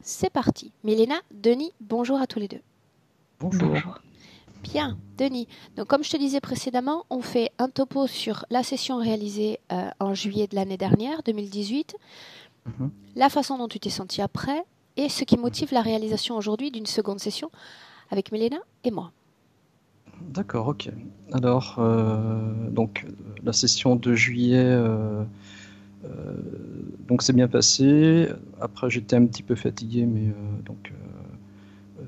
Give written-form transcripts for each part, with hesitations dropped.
C'est parti. Milena, Denis, bonjour à tous les deux. Bonjour. Bien, Denis. Donc, comme je te disais précédemment, on fait un topo sur la session réalisée en juillet de l'année dernière, 2018, Mhm. la façon dont tu t'es senti après et ce qui motive la réalisation aujourd'hui d'une seconde session avec Milena et moi. D'accord, ok. Alors, la session de juillet, donc c'est bien passé. Après, j'étais un petit peu fatigué, mais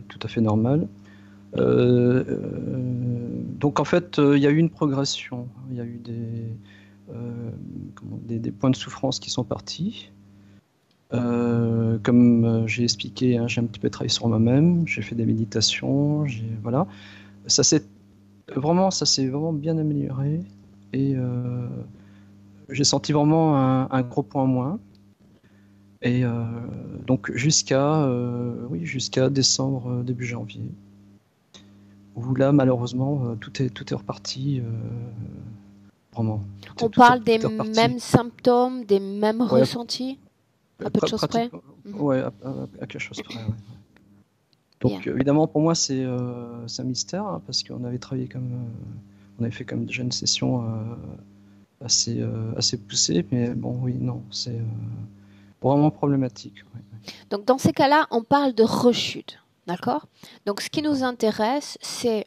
tout à fait normal. Donc en fait, il y a eu une progression. Il y a eu des points de souffrance qui sont partis. Comme j'ai expliqué, hein, j'ai un petit peu travaillé sur moi-même. J'ai fait des méditations. Voilà. Ça s'est ça s'est vraiment bien amélioré et j'ai senti vraiment un gros point en moins. Et donc jusqu'à décembre, début janvier, où là malheureusement tout est reparti, vraiment On parle des tout est reparti. mêmes symptômes, des mêmes Ouais, ressentis, à peu de choses près. pratiquement, Mhm. ouais, à quelque chose près. Ouais. Bien. Donc évidemment pour moi c'est un mystère, hein, parce qu'on avait travaillé on avait fait comme déjà une session assez poussée, mais bon oui non c'est vraiment problématique. Ouais. Donc, dans ces cas-là, on parle de rechute. D'accord. Donc, ce qui nous intéresse, c'est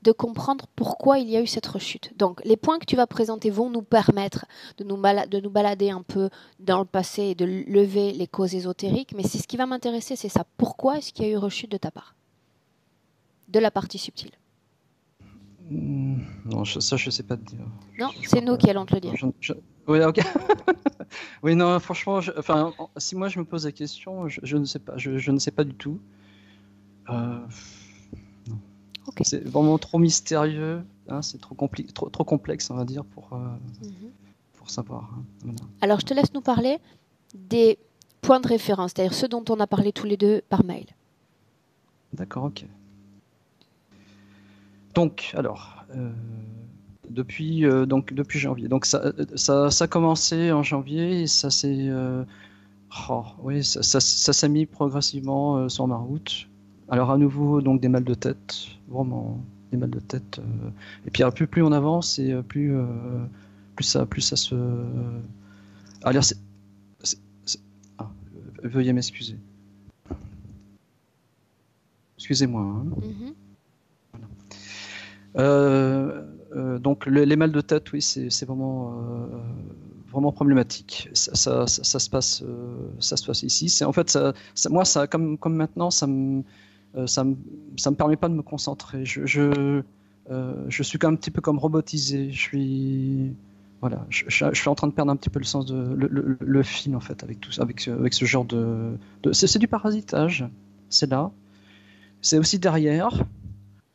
de comprendre pourquoi il y a eu cette rechute. Donc, les points que tu vas présenter vont nous permettre de nous balader un peu dans le passé et de lever les causes ésotériques, mais c'est ce qui va m'intéresser, c'est ça. Pourquoi est-ce qu'il y a eu rechute de ta part, de la partie subtile? Non, ça je sais pas te dire. Non, Je c'est pourrais nous pas. qui allons te le Non, dire. Oui, ok. Oui, non, franchement, enfin, si moi je me pose la question, je ne sais pas, je ne sais pas du tout. Euh, non. Ok. C'est vraiment trop mystérieux, hein, c'est trop complexe, on va dire, Mhm. pour savoir, hein. Voilà. Alors, je te laisse nous parler des points de référence, c'est-à-dire ceux dont on a parlé tous les deux par mail. D'accord, ok. Donc, alors, depuis janvier. Donc, ça a commencé en janvier et ça s'est. Oui, ça s'est mis progressivement sur ma route. Alors, à nouveau, donc des mal de tête, vraiment, des mal de tête. Et puis, plus on avance et plus ça se. Alors, c'est- c'est- ah, veuillez m'excuser. Excusez-moi, hein. Mhm. Donc les mal de tête, oui, c'est vraiment problématique. Ça se passe ici. C'est en fait moi ça comme maintenant ça me permet pas de me concentrer. Je suis quand même un petit peu comme robotisé. Voilà, je suis en train de perdre un petit peu le sens le fil en fait avec tout ça, avec ce genre c'est du parasitage. C'est là. C'est aussi derrière.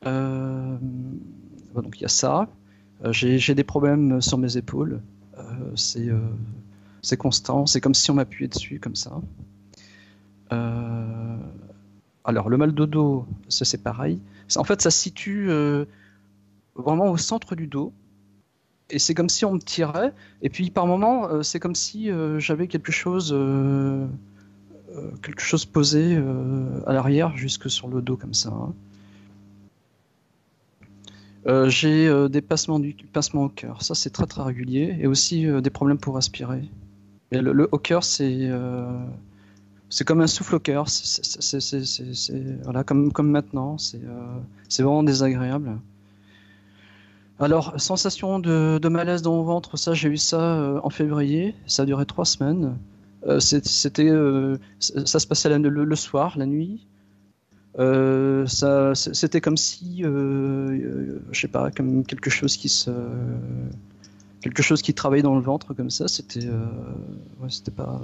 Euh, donc il y a ça. J'ai des problèmes sur mes épaules. Euh, c'est euh, c'est constant. C'est comme si on m'appuyait dessus comme ça. Euh, alors le mal de dos, ça c'est pareil. En fait, ça se situe vraiment au centre du dos. Et c'est comme si on me tirait. Et puis par moment, c'est comme si j'avais quelque chose posé à l'arrière, jusque sur le dos comme ça, hein. J'ai des pincements au cœur. Ça, c'est très très régulier. Et aussi des problèmes pour respirer. Et le au cœur, c'est comme un souffle au cœur. Voilà, comme maintenant. C'est vraiment désagréable. Alors, sensation de malaise dans mon ventre, ça, j'ai eu ça en février. Ça a duré 3 semaines. Ça se passait le soir, la nuit. C'était comme si, je sais pas, comme quelque chose qui travaillait dans le ventre comme ça. Ouais, c'était pas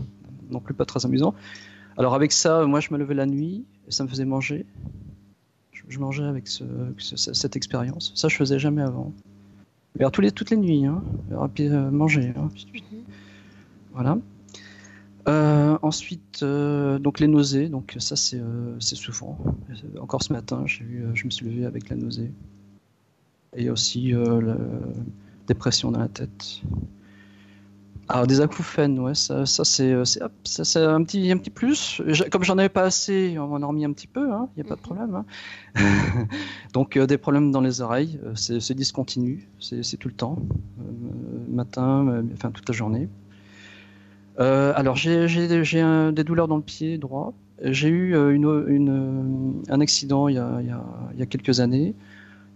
non plus pas très amusant. Alors avec ça, moi je me levais la nuit et ça me faisait manger. Je mangeais avec cette expérience. Ça je faisais jamais avant. Alors, toutes les nuits, hein. Alors, puis manger, hein. Mhm. Voilà. Ensuite, donc les nausées, donc ça c'est souvent. Encore ce matin, je me suis levé avec la nausée et aussi la dépression dans la tête. Alors des acouphènes, ouais, ça, c'est un petit plus. Comme j'en avais pas assez, on m'en a remis un petit peu, hein, il n'y a pas de problème. Hein. Donc des problèmes dans les oreilles, c'est discontinu, c'est tout le temps, matin, enfin toute la journée. Alors j'ai des douleurs dans le pied droit. J'ai eu un accident il y a quelques années.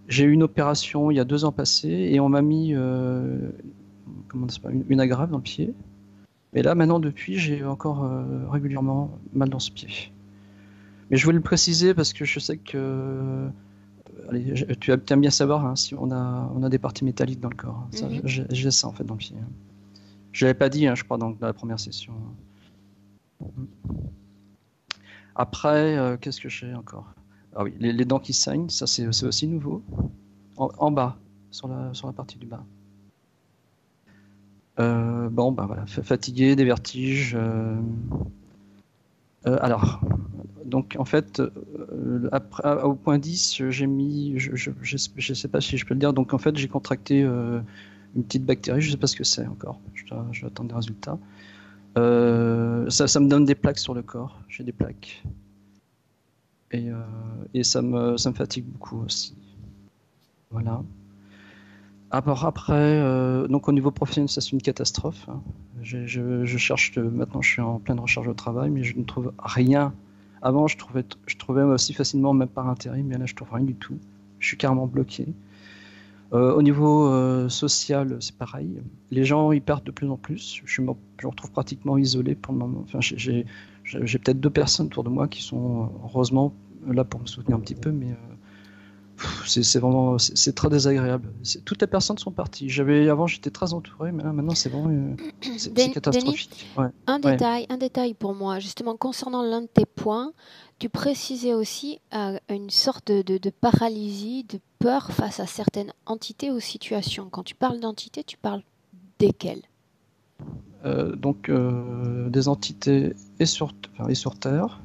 J'ai eu une opération il y a 2 ans passés et on m'a mis comment ça s'appelle, une agrafe dans le pied. Et là, maintenant, depuis, j'ai encore régulièrement mal dans ce pied. Mais je voulais le préciser parce que je sais que. Allez, tu aimes bien savoir hein, si on a des parties métalliques dans le corps. Ça, j'ai ça en fait dans le pied. Je l'avais pas dit, hein, je crois, dans la première session. Après, qu'est-ce que j'ai encore? Ah oui, les dents qui saignent, ça c'est aussi nouveau. En bas, sur la partie du bas. Bon, bah voilà, fatigué, des vertiges. Alors, donc en fait, au point 10, j'ai mis, je sais pas si je peux le dire, donc en fait j'ai contracté une petite bactérie, je sais pas ce que c'est encore, je dois attendre des résultats. Ça me donne des plaques sur le corps, j'ai des plaques. Et ça me fatigue beaucoup aussi. Voilà. Alors après, donc au niveau professionnel, ça c'est une catastrophe. Hein. Je cherche, maintenant je suis en pleine recherche de travail, mais je ne trouve rien. Avant, je trouvais aussi facilement, même par intérim, mais là je trouve rien du tout. Je suis carrément bloqué. Au niveau social, c'est pareil. Les gens y perdent de plus en plus. Je me retrouve pratiquement isolé pour le moment. Enfin, j'ai peut-être 2 personnes autour de moi qui sont heureusement là pour me soutenir un petit peu, mais c'est vraiment c'est très désagréable. Toutes les personnes sont parties. Avant j'étais très entouré, mais là maintenant c'est vraiment c'est catastrophique. Denis, Ouais. un détail pour moi, justement concernant l'un de tes points, tu précisais aussi une sorte de paralysie, de peur face à certaines entités ou situations. Quand tu parles d'entités, tu parles desquelles? Donc des entités et sur Terre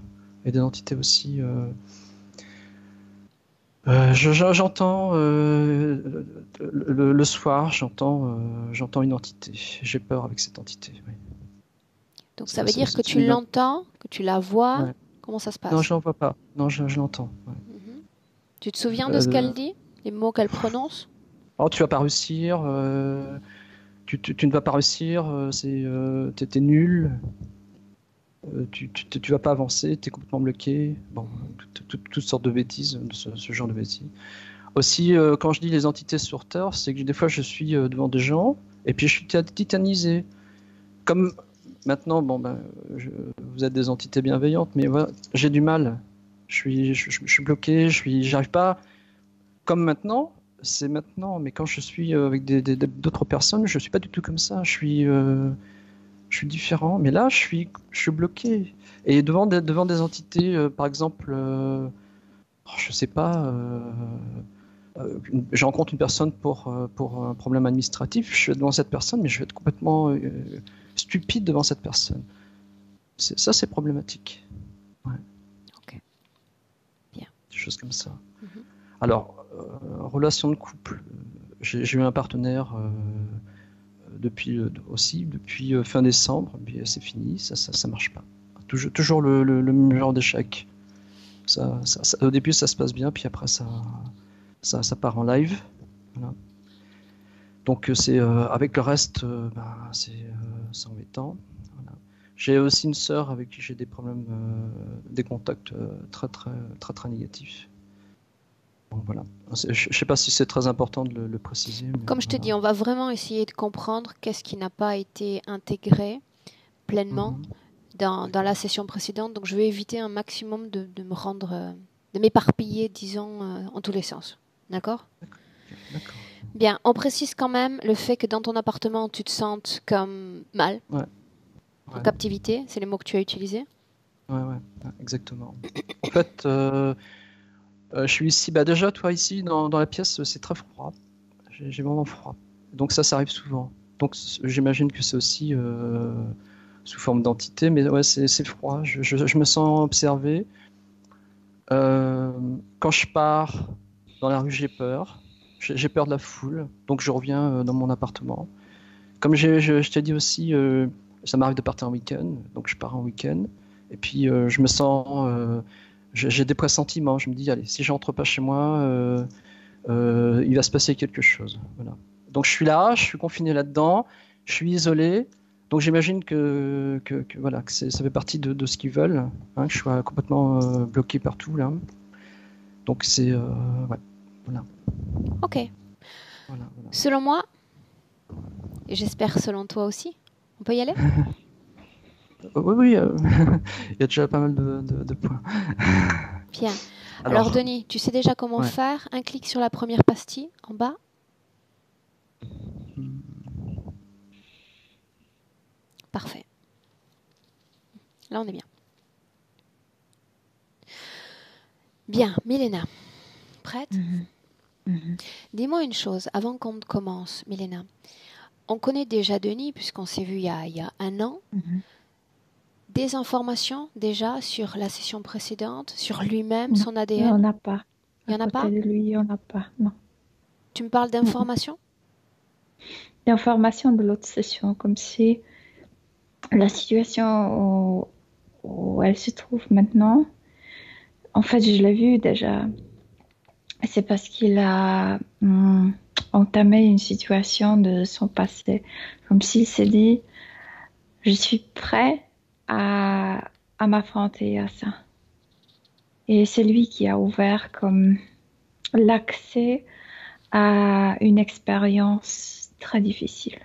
et des entités aussi. J'entends le soir, j'entends une entité. J'ai peur avec cette entité. Oui. Donc ça veut dire que tu l'entends, que tu la vois. Ouais. Comment ça se Non, passe? je n'en vois pas. Non, je l'entends. Ouais. Tu te souviens de ce qu'elle dit? Les mots qu'elle prononce? Oh, tu vas pas réussir. Tu ne vas pas réussir. T'es nul. Tu vas pas avancer. T'es complètement bloqué. Bon, toutes sortes de bêtises, ce genre de bêtises. Aussi, quand je dis les entités sur Terre, c'est que des fois je suis devant des gens et puis je suis titanisé. Comme maintenant, bon, vous êtes des entités bienveillantes, mais voilà, j'ai du mal. Je suis bloqué, j'arrive pas. Comme maintenant, c'est maintenant, mais quand je suis avec d'autres personnes, je suis pas du tout comme ça. Je suis différent, mais là, je suis bloqué. Et devant des entités, par exemple, je sais pas. Je rencontre une personne pour un problème administratif, je suis devant cette personne, mais je vais être complètement stupide devant cette personne. Ça, c'est problématique. Ouais. Ok. Bien. Des choses comme ça. Alors, relation de couple. J'ai eu un partenaire depuis fin décembre, puis c'est fini, ça marche pas. Toujours le même genre d'échec. Au début, ça se passe bien, puis après, ça part en live. Voilà. Donc c'est avec le reste, c'est embêtant. Voilà. J'ai aussi une sœur avec qui j'ai des problèmes, des contacts très négatifs. Donc voilà. Je ne sais pas si c'est très important de le préciser. Mais comme je te dis, on va vraiment essayer de comprendre qu'est-ce qui n'a pas été intégré pleinement dans la session précédente. Donc je vais éviter un maximum de me rendre, de m'éparpiller, disons, en tous les sens. D'accord? D'accord. Bien, on précise quand même le fait que dans ton appartement, tu te sentes comme mal, en captivité, c'est les mots que tu as utilisés. Ouais, exactement. En fait, je suis ici, déjà toi ici dans la pièce, c'est très froid. J'ai vraiment froid. Donc ça arrive souvent. Donc j'imagine que c'est aussi sous forme d'entité, mais ouais, c'est froid. Je me sens observé. Quand je pars dans la rue, j'ai peur. J'ai peur de la foule, donc je reviens dans mon appartement. comme je t'ai dit aussi, ça m'arrive de partir en week-end, donc je pars en week-end. Et puis je me sens, j'ai des pressentiments. Je me dis, allez, si je rentre pas chez moi, il va se passer quelque chose. Voilà. Donc je suis là, je suis confiné là-dedans, je suis isolé. Donc j'imagine voilà, ça fait partie de ce qu'ils veulent, hein, que je sois complètement bloqué partout là. Donc c'est ouais, voilà. Ok. Voilà. Selon moi, et j'espère selon toi aussi, on peut y aller? Oui, il y a déjà pas mal de points. Bien. Alors, Denis, tu sais déjà comment faire? Un clic sur la première pastille en bas. Parfait. Là, on est bien. Bien, Milena, prête? Dis-moi une chose, avant qu'on commence, Milena. On connaît déjà Denis, puisqu'on s'est vu il y a un an. Des informations déjà sur la session précédente, sur lui-même, son ADN? Il n'y en a pas. Il n'y en a pas? À côté de lui, il n'y en a pas, non. Tu me parles d'informations? D'informations de l'autre session, comme si la situation où elle se trouve maintenant, en fait, je l'ai vu déjà. C'est parce qu'il a entamé une situation de son passé. Comme s'il s'est dit, je suis prêt à m'affronter à ça. Et c'est lui qui a ouvert comme l'accès à une expérience très difficile.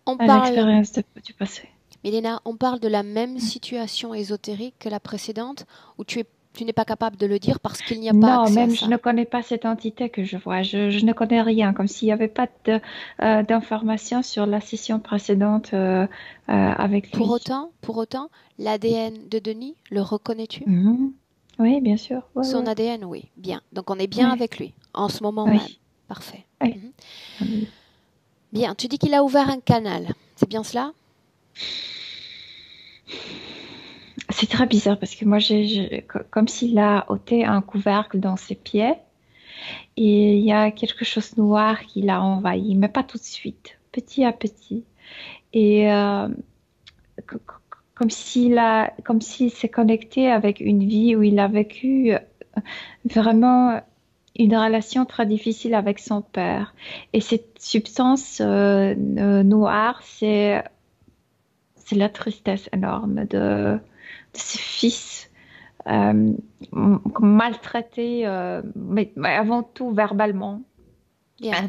L'expérience du passé. Milena, on parle de la même situation ésotérique que la précédente, ou tu n'es pas capable de le dire parce qu'il n'y a pas accès à ça? Non, même je ne connais pas cette entité que je vois. Je ne connais rien, comme s'il n'y avait pas d'informations sur la session précédente avec lui. Pour autant, l'ADN de Denis, le reconnais-tu? Oui, bien sûr. Ouais, Son ADN, oui. Bien. Donc, on est bien avec lui, en ce moment même. Parfait. Bien. Tu dis qu'il a ouvert un canal. C'est bien cela? C'est très bizarre parce que moi, comme s'il a ôté un couvercle dans ses pieds et il y a quelque chose de noir qui l'a envahi, mais pas tout de suite, petit à petit. Et comme s'il s'est connecté avec une vie où il a vécu vraiment une relation très difficile avec son père. Et cette substance noire, c'est la tristesse énorme de ses fils maltraités, mais avant tout verbalement,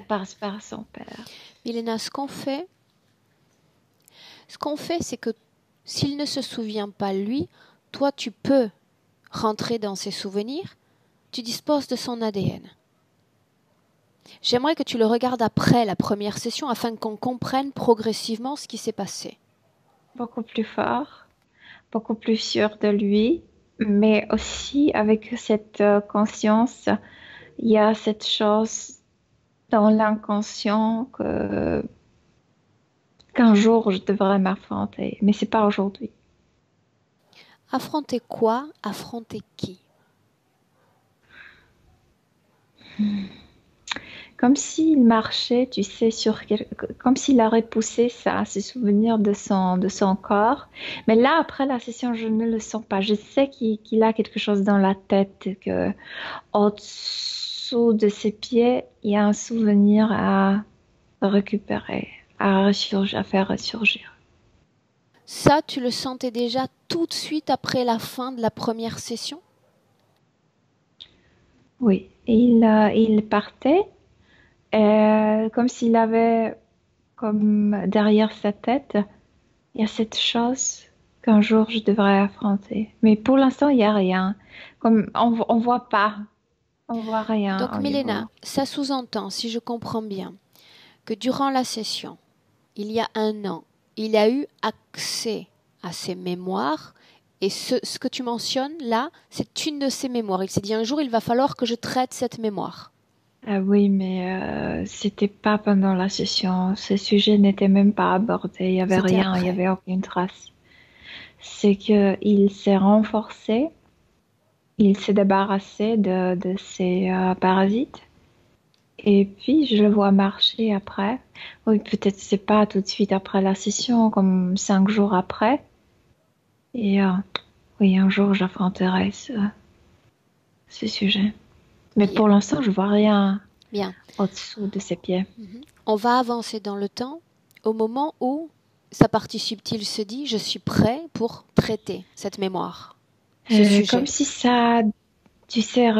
par son père. Milena, ce qu'on fait, c'est que s'il ne se souvient pas lui, toi tu peux rentrer dans ses souvenirs, tu disposes de son ADN. J'aimerais que tu le regardes après la première session afin qu'on comprenne progressivement ce qui s'est passé. Beaucoup plus fort, beaucoup plus sûr de lui, mais aussi avec cette conscience, il y a cette chose dans l'inconscient qu'un jour je devrais m'affronter, mais c'est pas aujourd'hui. Affronter quoi? Affronter qui? Comme s'il marchait, tu sais, comme s'il aurait poussé ça, ses souvenirs de son corps. Mais là, après la session, je ne le sens pas. Je sais qu'il a quelque chose dans la tête, que au-dessous de ses pieds, il y a un souvenir à récupérer, à faire ressurgir. Ça, tu le sentais déjà tout de suite après la fin de la première session? Oui, et il partait comme s'il avait, comme derrière sa tête, il y a cette chose qu'un jour je devrais affronter. Mais pour l'instant, il n'y a rien. Comme on voit pas, on voit rien. Donc, Milena, ça sous-entend, si je comprends bien, que durant la session, il y a un an, il a eu accès à ses mémoires. Et ce que tu mentionnes là, c'est une de ses mémoires. Il s'est dit un jour, il va falloir que je traite cette mémoire. Ah oui, mais c'était pas pendant la session. Ce sujet n'était même pas abordé. Il y avait rien, il y avait aucune trace. C'est que il s'est renforcé, il s'est débarrassé de ces parasites Et puis, je le vois marcher après. Oui, peut-être c'est pas tout de suite après la session, comme 5 jours après. Et oui, un jour, j'affronterai ce sujet. Mais Bien, pour l'instant, je vois rien bien. au-dessous de ses pieds. On va avancer dans le temps au moment où sa partie subtile se dit je suis prêt pour traiter cette mémoire, ce Comme sujet. si ça, tu sais,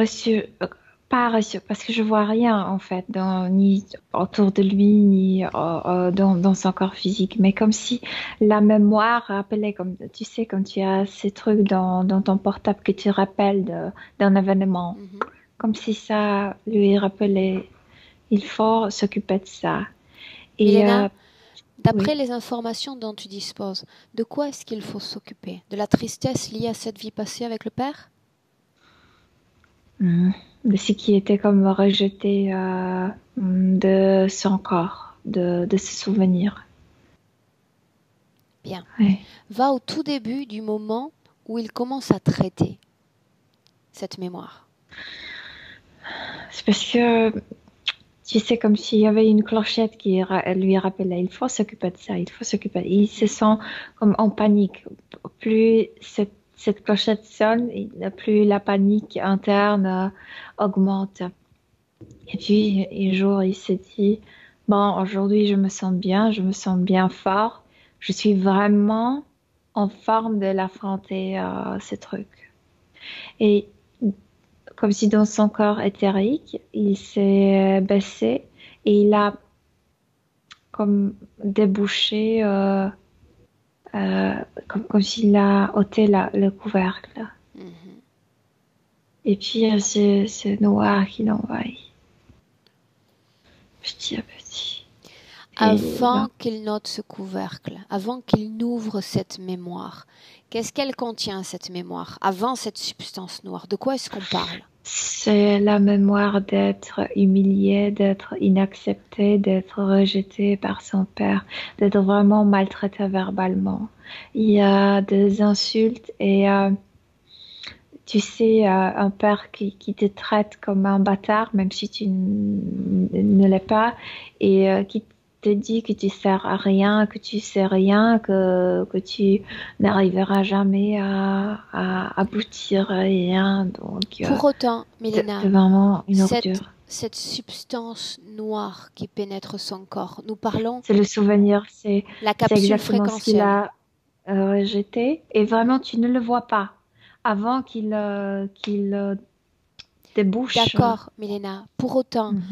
pas reçu, parce que je vois rien en fait, ni autour de lui, ni dans son corps physique, mais comme si la mémoire rappelait, comme tu sais, comme tu as ces trucs dans ton portable que tu rappelles d'un événement, Mhm. comme si ça lui rappelait, il faut s'occuper de ça. Et Milena, d'après oui. les informations dont tu disposes, de quoi est-ce qu'il faut s'occuper? De la tristesse liée à cette vie passée avec le père? Mhm. De ce qui était comme rejeté de son corps, de ses souvenirs. Bien. Ouais. Va au tout début du moment où il commence à traiter cette mémoire. C'est parce que tu sais, comme s'il y avait une clochette qui lui rappelait, il faut s'occuper de ça, il faut s'occuper. Il se sent comme en panique. Plus cette clochette sonne, plus la panique interne augmente. Et puis, un jour, il s'est dit, bon, aujourd'hui, je me sens bien fort. Je suis vraiment en forme de l'affronter, ce truc. Et comme si dans son corps éthérique, il s'est baissé et il a comme débouché, euh, comme s'il a ôté le couvercle. Mhm. Et puis, c'est noir qui l'envahit, petit à petit. Et Avant ben, qu'il note ce couvercle, avant qu'il n'ouvre cette mémoire, qu'est-ce qu'elle contient, cette mémoire, avant cette substance noire? De quoi est-ce qu'on parle? c'est la mémoire d'être humilié, d'être inaccepté, d'être rejeté par son père, d'être vraiment maltraité verbalement. Il y a des insultes et tu sais, un père qui te traite comme un bâtard, même si tu ne l'es pas, et qui te dit que tu sers à rien, que tu sais rien, que tu n'arriveras jamais à aboutir à rien. Donc, Pour autant, t'es Milena, vraiment une cette, ordure. cette substance noire qui pénètre son corps, nous parlons C'est le souvenir, la c'est capsule exactement ce qu'il fréquentielle. a rejeté. Et vraiment, tu ne le vois pas avant qu'il débouche. D'accord, Milena. Pour autant, Mhm.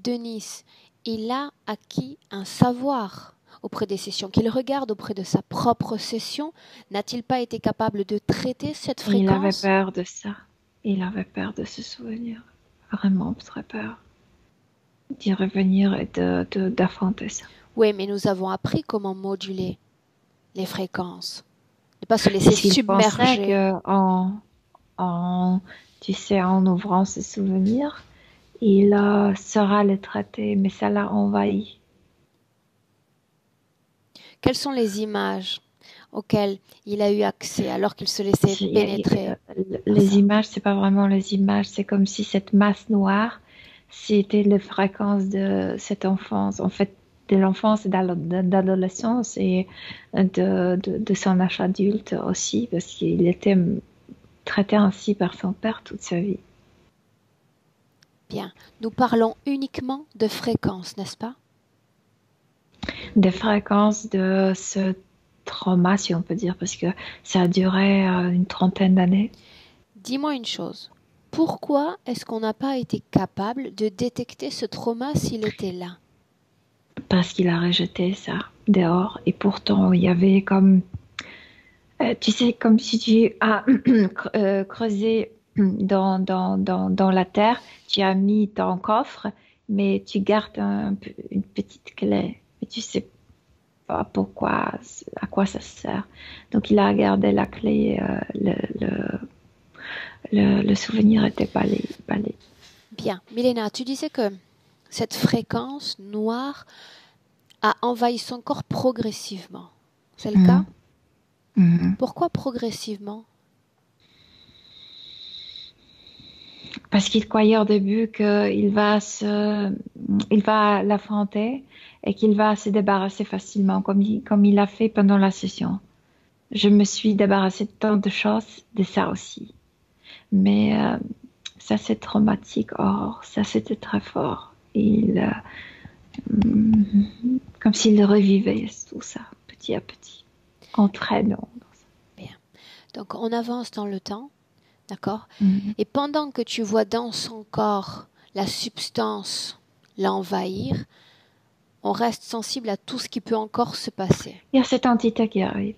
Denis, il a acquis un savoir auprès des sessions, qu'il regarde auprès de sa propre session. N'a-t-il pas été capable de traiter cette Et il avait fréquence? peur de ça. Il avait peur de ce souvenir. Vraiment très peur d'y revenir et d'affronter ça. Oui, mais nous avons appris comment moduler les fréquences. Ne pas se laisser Parce qu'il pensait submerger. que tu sais, en ouvrant ce souvenir, il saura le traiter, mais ça l'a envahi. Quelles sont les images auxquelles il a eu accès alors qu'il se laissait pénétrer par Les ça? images, c'est pas vraiment les images, c'est comme si cette masse noire, c'était la fréquence de cette enfance, en fait, de l'enfance et d'adolescence et de son âge adulte aussi, parce qu'il était traité ainsi par son père toute sa vie. Bien. Nous parlons uniquement de fréquences, n'est-ce pas? Des fréquences de ce trauma, si on peut dire, parce que ça a duré une trentaine d'années, Dis-moi une chose. Pourquoi est-ce qu'on n'a pas été capable de détecter ce trauma s'il était là? parce qu'il a rejeté ça dehors, et pourtant, il y avait comme tu sais, comme si tu as creusé dans la terre, tu as mis ton coffre, mais tu gardes une petite clé. Mais tu sais pas pourquoi, à quoi ça sert. Donc il a gardé la clé, le souvenir était balayé. Bien. Milena, tu disais que cette fréquence noire a envahi son corps progressivement. C'est le cas? Mhm. Mhm. Pourquoi progressivement? parce qu'il croyait au début qu'il il va l'affronter et qu'il va se débarrasser facilement, comme il a fait pendant la session. Je me suis débarrassée de tant de choses, de ça aussi. Mais ça, c'est traumatique. Or, ça, c'était très fort. Comme s'il revivait tout ça, petit à petit, entraînant. Bien. Donc, on avance dans le temps, d'accord? Mm. Et pendant que tu vois dans son corps la substance l'envahir, on reste sensible à tout ce qui peut encore se passer. Il y a cette entité qui arrive.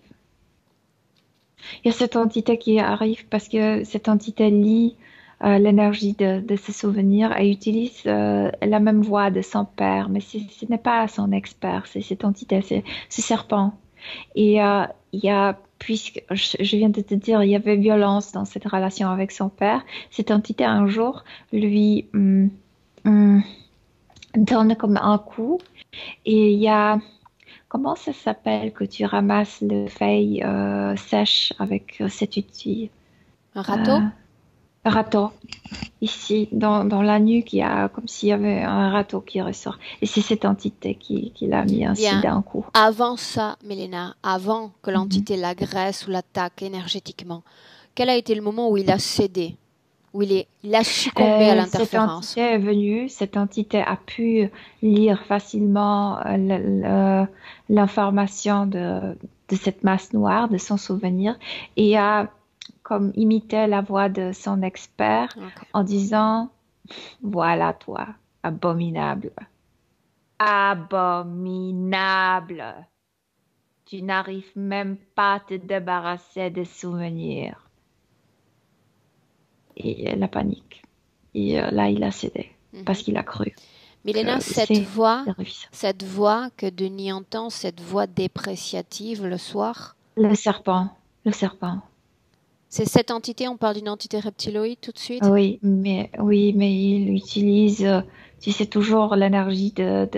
Il y a cette entité qui arrive parce que cette entité lie l'énergie de ses souvenirs et utilise la même voix de son père, mais ce n'est pas son ex-père, c'est cette entité, c'est ce serpent. Et il y a, puisque je viens de te dire, il y avait violence dans cette relation avec son père, cette entité un jour lui donne comme un coup et il y a, comment ça s'appelle que tu ramasses les feuilles sèches avec cet outil? Un râteau? Râteau. Ici, dans la nuque, il y a comme s'il y avait un râteau qui ressort. Et c'est cette entité qui l'a mis ainsi Bien. d'un coup. Avant ça, Mélina, avant que l'entité l'agresse ou l'attaque énergétiquement, quel a été le moment où il a cédé, où il a succombé à l'interférence? Cette entité est venue, cette entité a pu lire facilement l'information de cette masse noire, de son souvenir, et a comme imité la voix de son expert en disant, voilà toi, abominable. Abominable. Tu n'arrives même pas à te débarrasser des souvenirs. Et la panique. Et là, il a cédé parce qu'il a cru. Mélina, cette voix que Denis entend, cette voix dépréciative le soir. Le serpent. C'est cette entité, on parle d'une entité reptiloïde tout de suite? Oui, mais il utilise, tu sais, toujours l'énergie de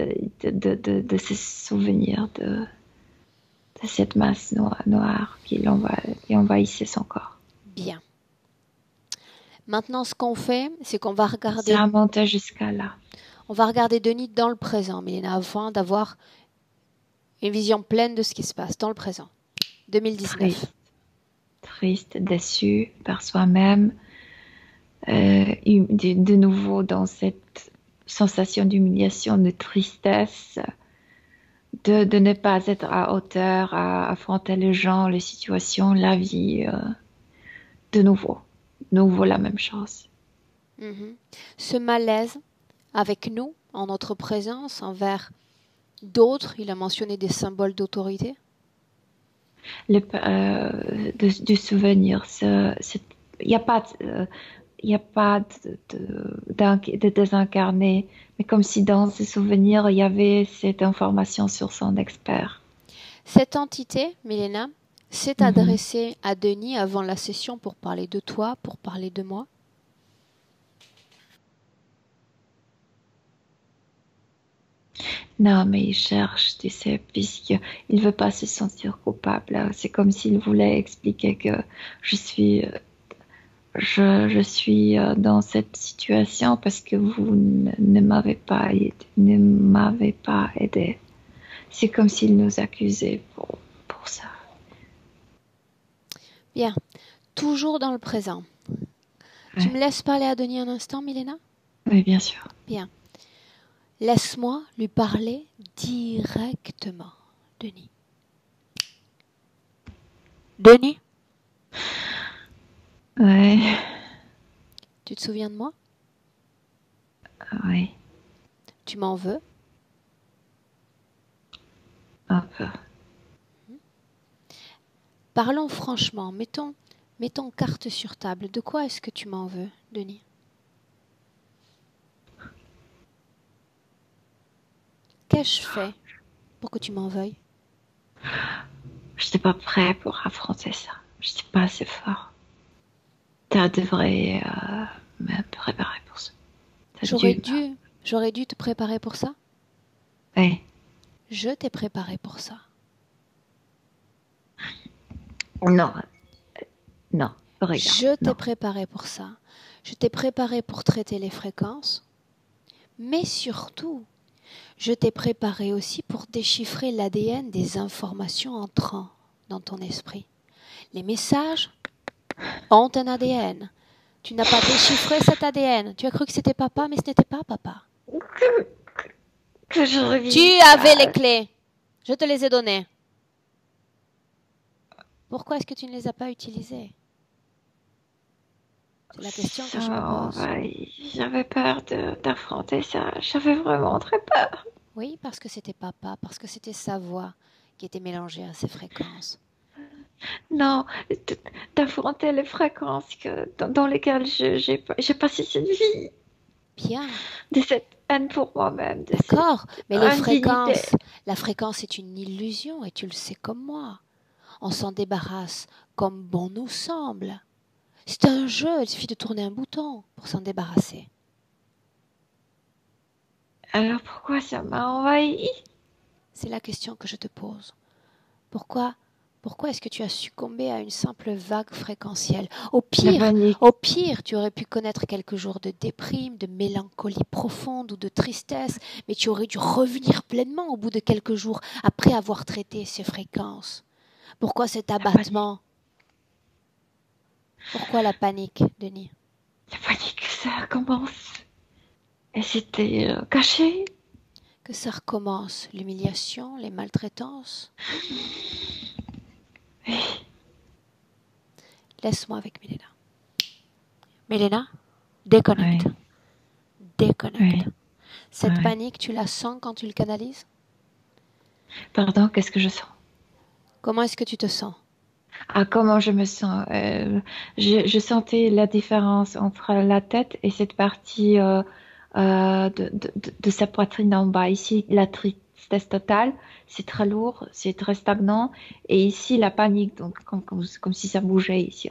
ses souvenirs, de cette masse noire qui envahissait son corps. Bien. Maintenant, ce qu'on fait, c'est qu'on va regarder... Ça a monté jusqu'à là. On va regarder Denis dans le présent, Mélina, afin d'avoir une vision pleine de ce qui se passe dans le présent. 2019. Triste, déçu par soi-même, de nouveau dans cette sensation d'humiliation, de tristesse, de ne pas être à hauteur, à affronter les gens, les situations, la vie, de nouveau la même chose. Ce malaise avec nous, en notre présence, envers d'autres, il a mentionné des symboles d'autorité. Du souvenir, il n'y a pas de désincarné, mais comme si dans ce souvenir, il y avait cette information sur son expert. Cette entité, Mélina, s'est adressée à Denis avant la session pour parler de toi, pour parler de moi. Non, mais il cherche, tu sais, puisqu'il ne veut pas se sentir coupable. C'est comme s'il voulait expliquer que je suis dans cette situation parce que vous ne m'avez pas aidé. C'est comme s'il nous accusait pour ça. Bien. Toujours dans le présent. Ouais. Tu me laisses parler à Denis un instant, Milena? Oui, bien sûr. Bien. Laisse-moi lui parler directement, Denis. Denis? Ouais. Tu te souviens de moi? Oui. Tu m'en veux? Un peu. Parlons franchement, mettons carte sur table. De quoi est-ce que tu m'en veux, Denis? Qu'ai-je fait pour que tu m'en veuilles? Je n'étais pas prêt pour affronter ça. Je n'étais pas assez fort. Tu devrais me préparer pour ça. J'aurais dû te préparer pour ça? Oui. Je t'ai préparé pour ça. Non. Non. Regarde, Je t'ai non. préparé pour ça. Je t'ai préparé pour traiter les fréquences. Mais surtout, je t'ai préparé aussi pour déchiffrer l'ADN des informations entrant dans ton esprit. Les messages ont un ADN. Tu n'as pas déchiffré cet ADN. Tu as cru que c'était papa, mais ce n'était pas papa. Que je revienne Tu ça. avais les clés. Je te les ai données. Pourquoi est-ce que tu ne les as pas utilisées? C'est la question que je me pose. Ouais, j'avais peur d'affronter ça. J'avais vraiment très peur. Oui, parce que c'était papa, parce que c'était sa voix qui était mélangée à ces fréquences. Non, d'affronter les fréquences dans lesquelles j'ai passé cette vie, Bien, de cette haine pour moi-même, de cette d'accord, mais les indignité. fréquences, la fréquence est une illusion et tu le sais comme moi. On s'en débarrasse comme bon nous semble. C'est un jeu, il suffit de tourner un bouton pour s'en débarrasser. Alors pourquoi ça m'a envahi? C'est la question que je te pose. Pourquoi est-ce que tu as succombé à une simple vague fréquentielle? La panique. Au pire, tu aurais pu connaître quelques jours de déprime, de mélancolie profonde ou de tristesse, mais tu aurais dû revenir pleinement au bout de quelques jours après avoir traité ces fréquences. Pourquoi cet abattement? Pourquoi la panique, Denis? La panique, ça commence. Et c'était caché. Que ça recommence, l'humiliation, les maltraitances. Oui. Laisse-moi avec Milena. Milena, déconnecte. Oui. Déconnecte. Oui. Cette Oui. panique, tu la sens quand tu le canalises? Pardon, qu'est-ce que je sens? Comment est-ce que tu te sens? Ah, comment je me sens? Je sentais la différence entre la tête et cette partie de sa poitrine en bas. Ici, la tristesse totale, c'est très lourd, c'est très stagnant. Et ici, la panique, donc comme si ça bougeait ici.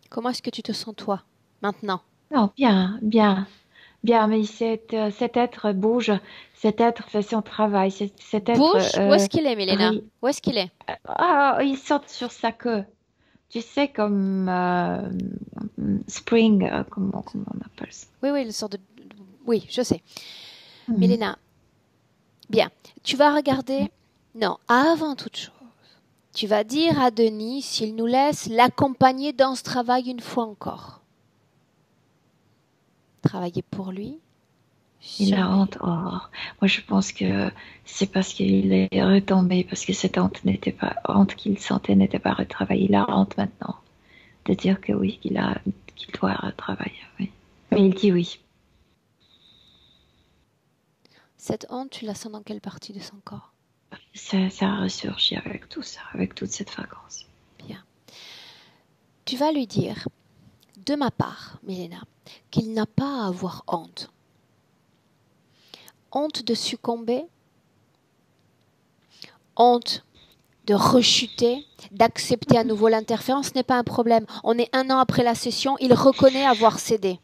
Comment est-ce que tu te sens toi, maintenant? Non, bien, bien, bien, mais cet être bouge, cet être fait son travail, cet être Bouge? Où est-ce qu'il est, Milena? rit. Où est-ce qu'il est? Ah, il saute sur sa queue. Tu sais, comme spring, comment on appelle ça? Oui, une sorte de... Oui, je sais. Mhm. Milena, bien. Tu vas regarder... Non, avant toute chose, tu vas dire à Denis s'il nous laisse l'accompagner dans ce travail une fois encore. Travailler pour lui. Il sur a lui. honte. Oh. Moi, je pense que c'est parce qu'il est retombé, parce que cette honte qu'il sentait n'était pas retravaillée. Il a honte maintenant de dire que oui, qu'il doit retravailler. Oui. Mais il dit oui. Cette honte, tu la sens dans quelle partie de son corps? Ça a ressurgi avec tout ça, avec toute cette fréquence. Bien. Tu vas lui dire, de ma part, Milena, qu'il n'a pas à avoir honte. Honte de succomber, honte de rechuter, d'accepter à nouveau l'interférence, ce n'est pas un problème. On est 1 an après la session, il reconnaît avoir cédé.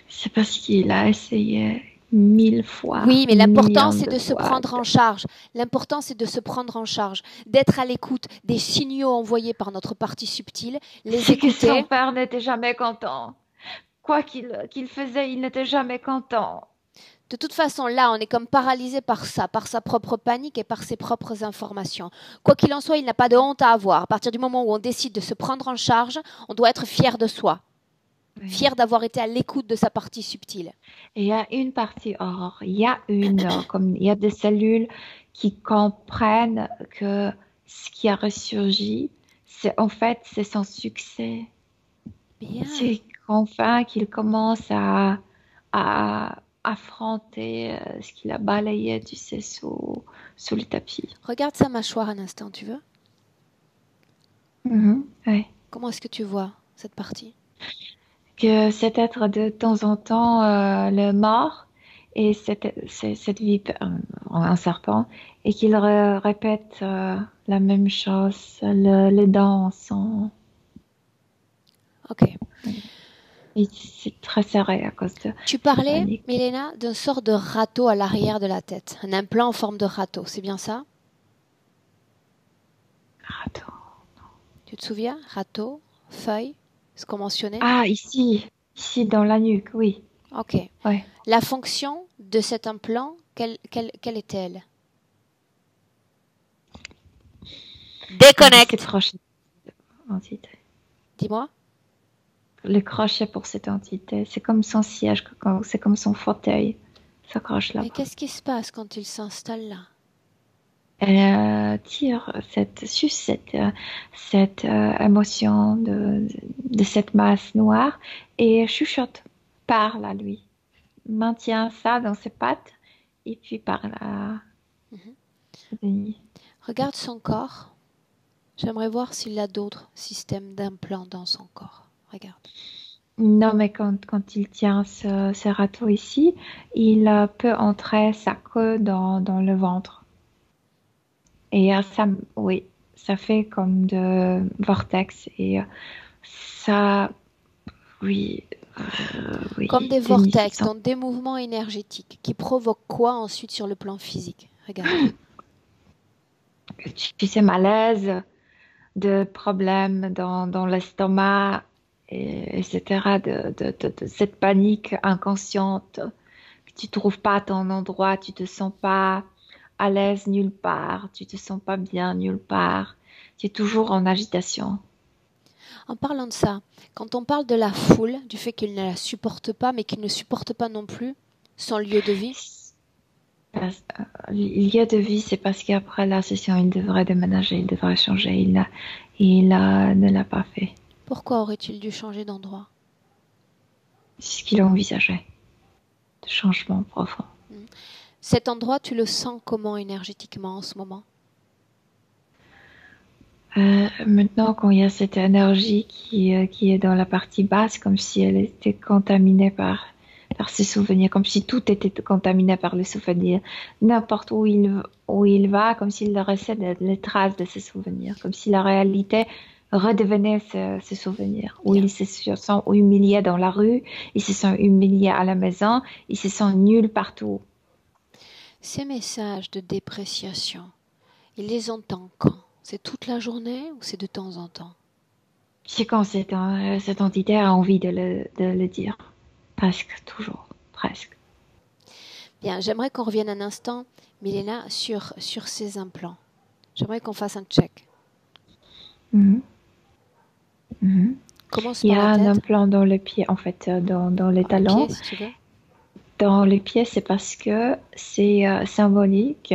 C'est parce qu'il a essayé 1000 fois. Oui, mais l'important, c'est millions de se fois. prendre en charge. L'important, c'est de se prendre en charge, d'être à l'écoute des signaux envoyés par notre partie subtile, les C'est que son écouter. père n'était jamais content. Quoi qu'il faisait, il n'était jamais content. De toute façon, là, on est comme paralysé par ça, par sa propre panique et par ses propres informations. Quoi qu'il en soit, il n'a pas de honte à avoir. À partir du moment où on décide de se prendre en charge, on doit être fier de soi, Oui. fier d'avoir été à l'écoute de sa partie subtile. Et il y a une partie or, il y a comme il y a des cellules qui comprennent que ce qui a ressurgi, c'est son succès. Bien. C'est enfin qu'il commence à affronter ce qu'il a balayé, tu sais, sous le tapis. Regarde sa mâchoire un instant, tu veux? Oui. Comment est-ce que tu vois cette partie? Que cet être de temps en temps le mord et cette vipère, un serpent, et qu'il répète la même chose, les dents sont... Ok. Et c'est très serré à cause de... Tu parlais, panique. Milena, d'un sort de râteau à l'arrière de la tête, un implant en forme de râteau, c'est bien ça? Attends. Tu te souviens? Râteau, feuille, ce qu'on mentionnait? Ah, ici dans la nuque, oui. Ok. Ouais. La fonction de cet implant, quelle est-elle? C'est crochet entité. Dis-moi. Le crochet pour cette entité, c'est comme son siège, c'est comme son fauteuil. S'accroche Mais là-bas. qu'est-ce qui se passe quand il s'installe là? Elle tire cette émotion de cette masse noire et chuchote, parle à lui, maintient ça dans ses pattes et puis parle à Denis. Regarde son corps. J'aimerais voir s'il a d'autres systèmes d'implants dans son corps. Regarde. Non, mais quand il tient ce râteau ici, il peut entrer sa queue dans le ventre. Et oui, ça fait comme de vortex et ça, oui, oui. Comme des Denis, vortex, donc des mouvements énergétiques qui provoquent quoi ensuite sur le plan physique? Regarde. tu sais, malaise, de problèmes dans l'estomac, etc., de cette panique inconsciente, que tu trouves pas ton endroit, tu te sens pas à l'aise nulle part, tu te sens pas bien nulle part, tu es toujours en agitation. En parlant de ça, quand on parle de la foule, du fait qu'il ne la supporte pas, mais qu'il ne supporte pas non plus son lieu de vie, Lieu de vie, c'est parce qu'après la session, il devrait déménager, il devrait changer. Ne l'a pas fait. pourquoi aurait-il dû changer d'endroit? C'est ce qu'il envisageait, de changement profond. Cet endroit, tu le sens comment énergétiquement en ce moment? Maintenant, quand il y a cette énergie qui est dans la partie basse, comme si elle était contaminée par ses souvenirs, comme si tout était contaminé par les souvenirs. N'importe où il va, comme s'il laissait les traces de ses souvenirs, comme si la réalité redevenait ses souvenirs. Où il se sent humilié dans la rue, il se sent humilié à la maison, il se sent nul partout. Ces messages de dépréciation, il les entend quand? C'est toute la journée ou c'est de temps en temps? C'est quand cette entité a envie de le dire. Presque toujours, presque. Bien, j'aimerais qu'on revienne un instant, Milena, sur ces implants. J'aimerais qu'on fasse un check. Commence Il y par a la un tête. implant dans le pied, en fait, dans les talons. Les pieds, si tu veux. Dans les pieds, c'est parce que c'est symbolique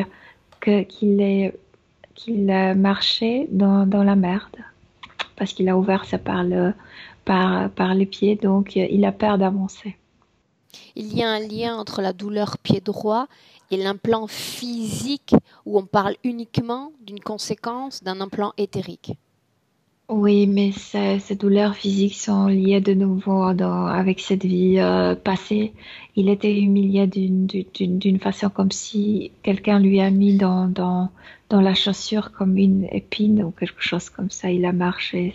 qu'il a marché dans la merde. Parce qu'il a ouvert ça par les pieds, donc il a peur d'avancer. Il y a un lien entre la douleur pied droit et l'implant physique où on parle uniquement d'une conséquence d'un implant éthérique. Oui, mais ces douleurs physiques sont liées de nouveau avec cette vie passée. Il était humilié d'une façon comme si quelqu'un lui a mis dans la chaussure comme une épine ou quelque chose comme ça. Il a marché,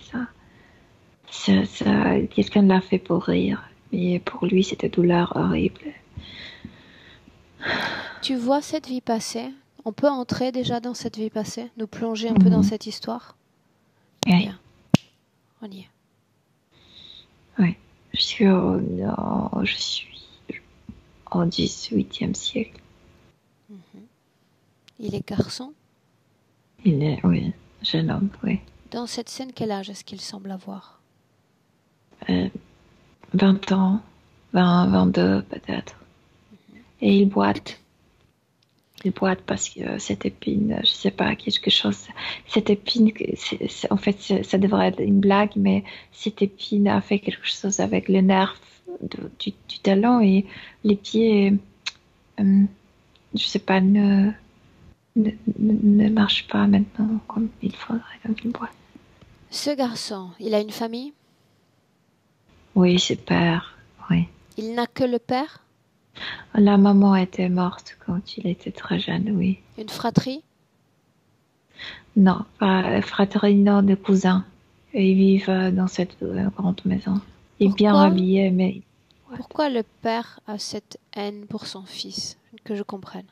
quelqu'un l'a fait pour rire. Mais pour lui, c'était douleur horrible. Tu vois cette vie passée? On peut entrer déjà dans cette vie passée, nous plonger un peu dans cette histoire? Oui. Bien. On y est. Oui. Je suis au 18e siècle. Il est garçon? Il est, oui, jeune homme, oui. Dans cette scène, quel âge est-ce qu'il semble avoir? 20 ans, 22 peut-être. Et il boite. Il boite parce que cette épine, je sais pas, quelque chose. Cette épine, en fait, ça devrait être une blague, mais cette épine a fait quelque chose avec le nerf du talon et les pieds, je sais pas, ne marchent pas maintenant comme il faudrait, donc il boite. Ce garçon, il a une famille? Oui, c'est père, oui. Il n'a que le père? La maman était morte quand il était très jeune, oui. Une fratrie? Non, pas fratrie, non, de cousins. Et ils vivent dans cette grande maison. Il est bien habillé, mais... Pourquoi le père a cette haine pour son fils? Que je comprenne.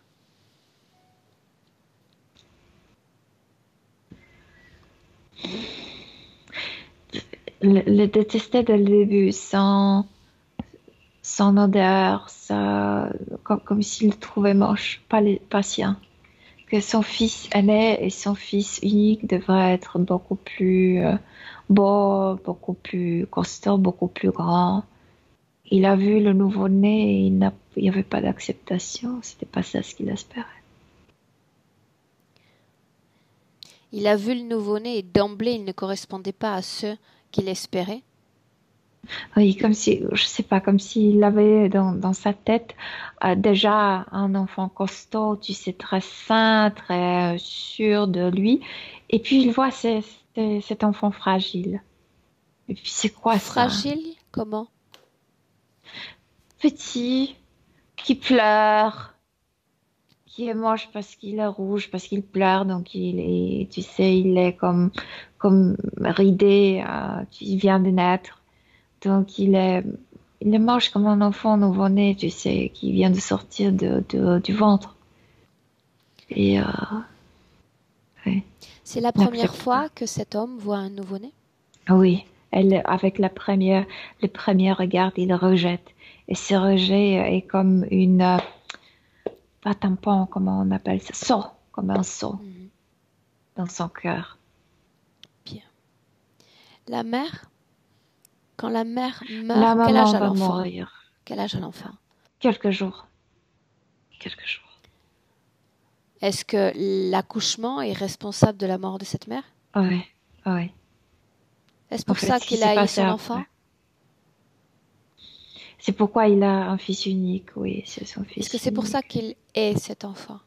le détestait dès le début, son odeur, comme s'il le trouvait moche, pas sien. Que son fils aîné et son fils unique devraient être beaucoup plus beaux, beaucoup plus costauds, beaucoup plus grands. Il a vu le nouveau-né et il n'y avait pas d'acceptation. C'était pas ça ce qu'il espérait. Il a vu le nouveau-né et d'emblée, il ne correspondait pas à ceux qu'il espérait. Oui, comme si, je sais pas, comme s'il avait dans sa tête déjà un enfant costaud, tu sais, très sain, très sûr de lui. Et puis il voit cet enfant fragile. Et puis c'est quoi ça? Fragile? Comment? Petit, qui pleure, qui est moche parce qu'il est rouge, parce qu'il pleure, donc il est, tu sais, il est comme ridé, il vient de naître. Donc il est moche comme un enfant nouveau-né, tu sais, qui vient de sortir du ventre. Et ouais, C'est la première n'accepte pas. fois que cet homme voit un nouveau-né? Ah oui, avec le premier regard, il rejette. Et ce rejet est comme pas tampon, comment on appelle ça? Saut, comme un saut Mhm. dans son cœur. Bien. La mère, quand la mère La meurt, quel âge maman a va l'enfant? mourir. Quel âge a l'enfant? Quelques jours. Quelques jours. Est-ce que l'accouchement est responsable de la mort de cette mère? Oui, oui. Est-ce En pour fait, ça ce qui qu'il s'est a eu passé son enfant? après. C'est pourquoi il a un fils unique, oui, c'est son Est-ce que fils c'est pour ça unique. qu'il est cet enfant?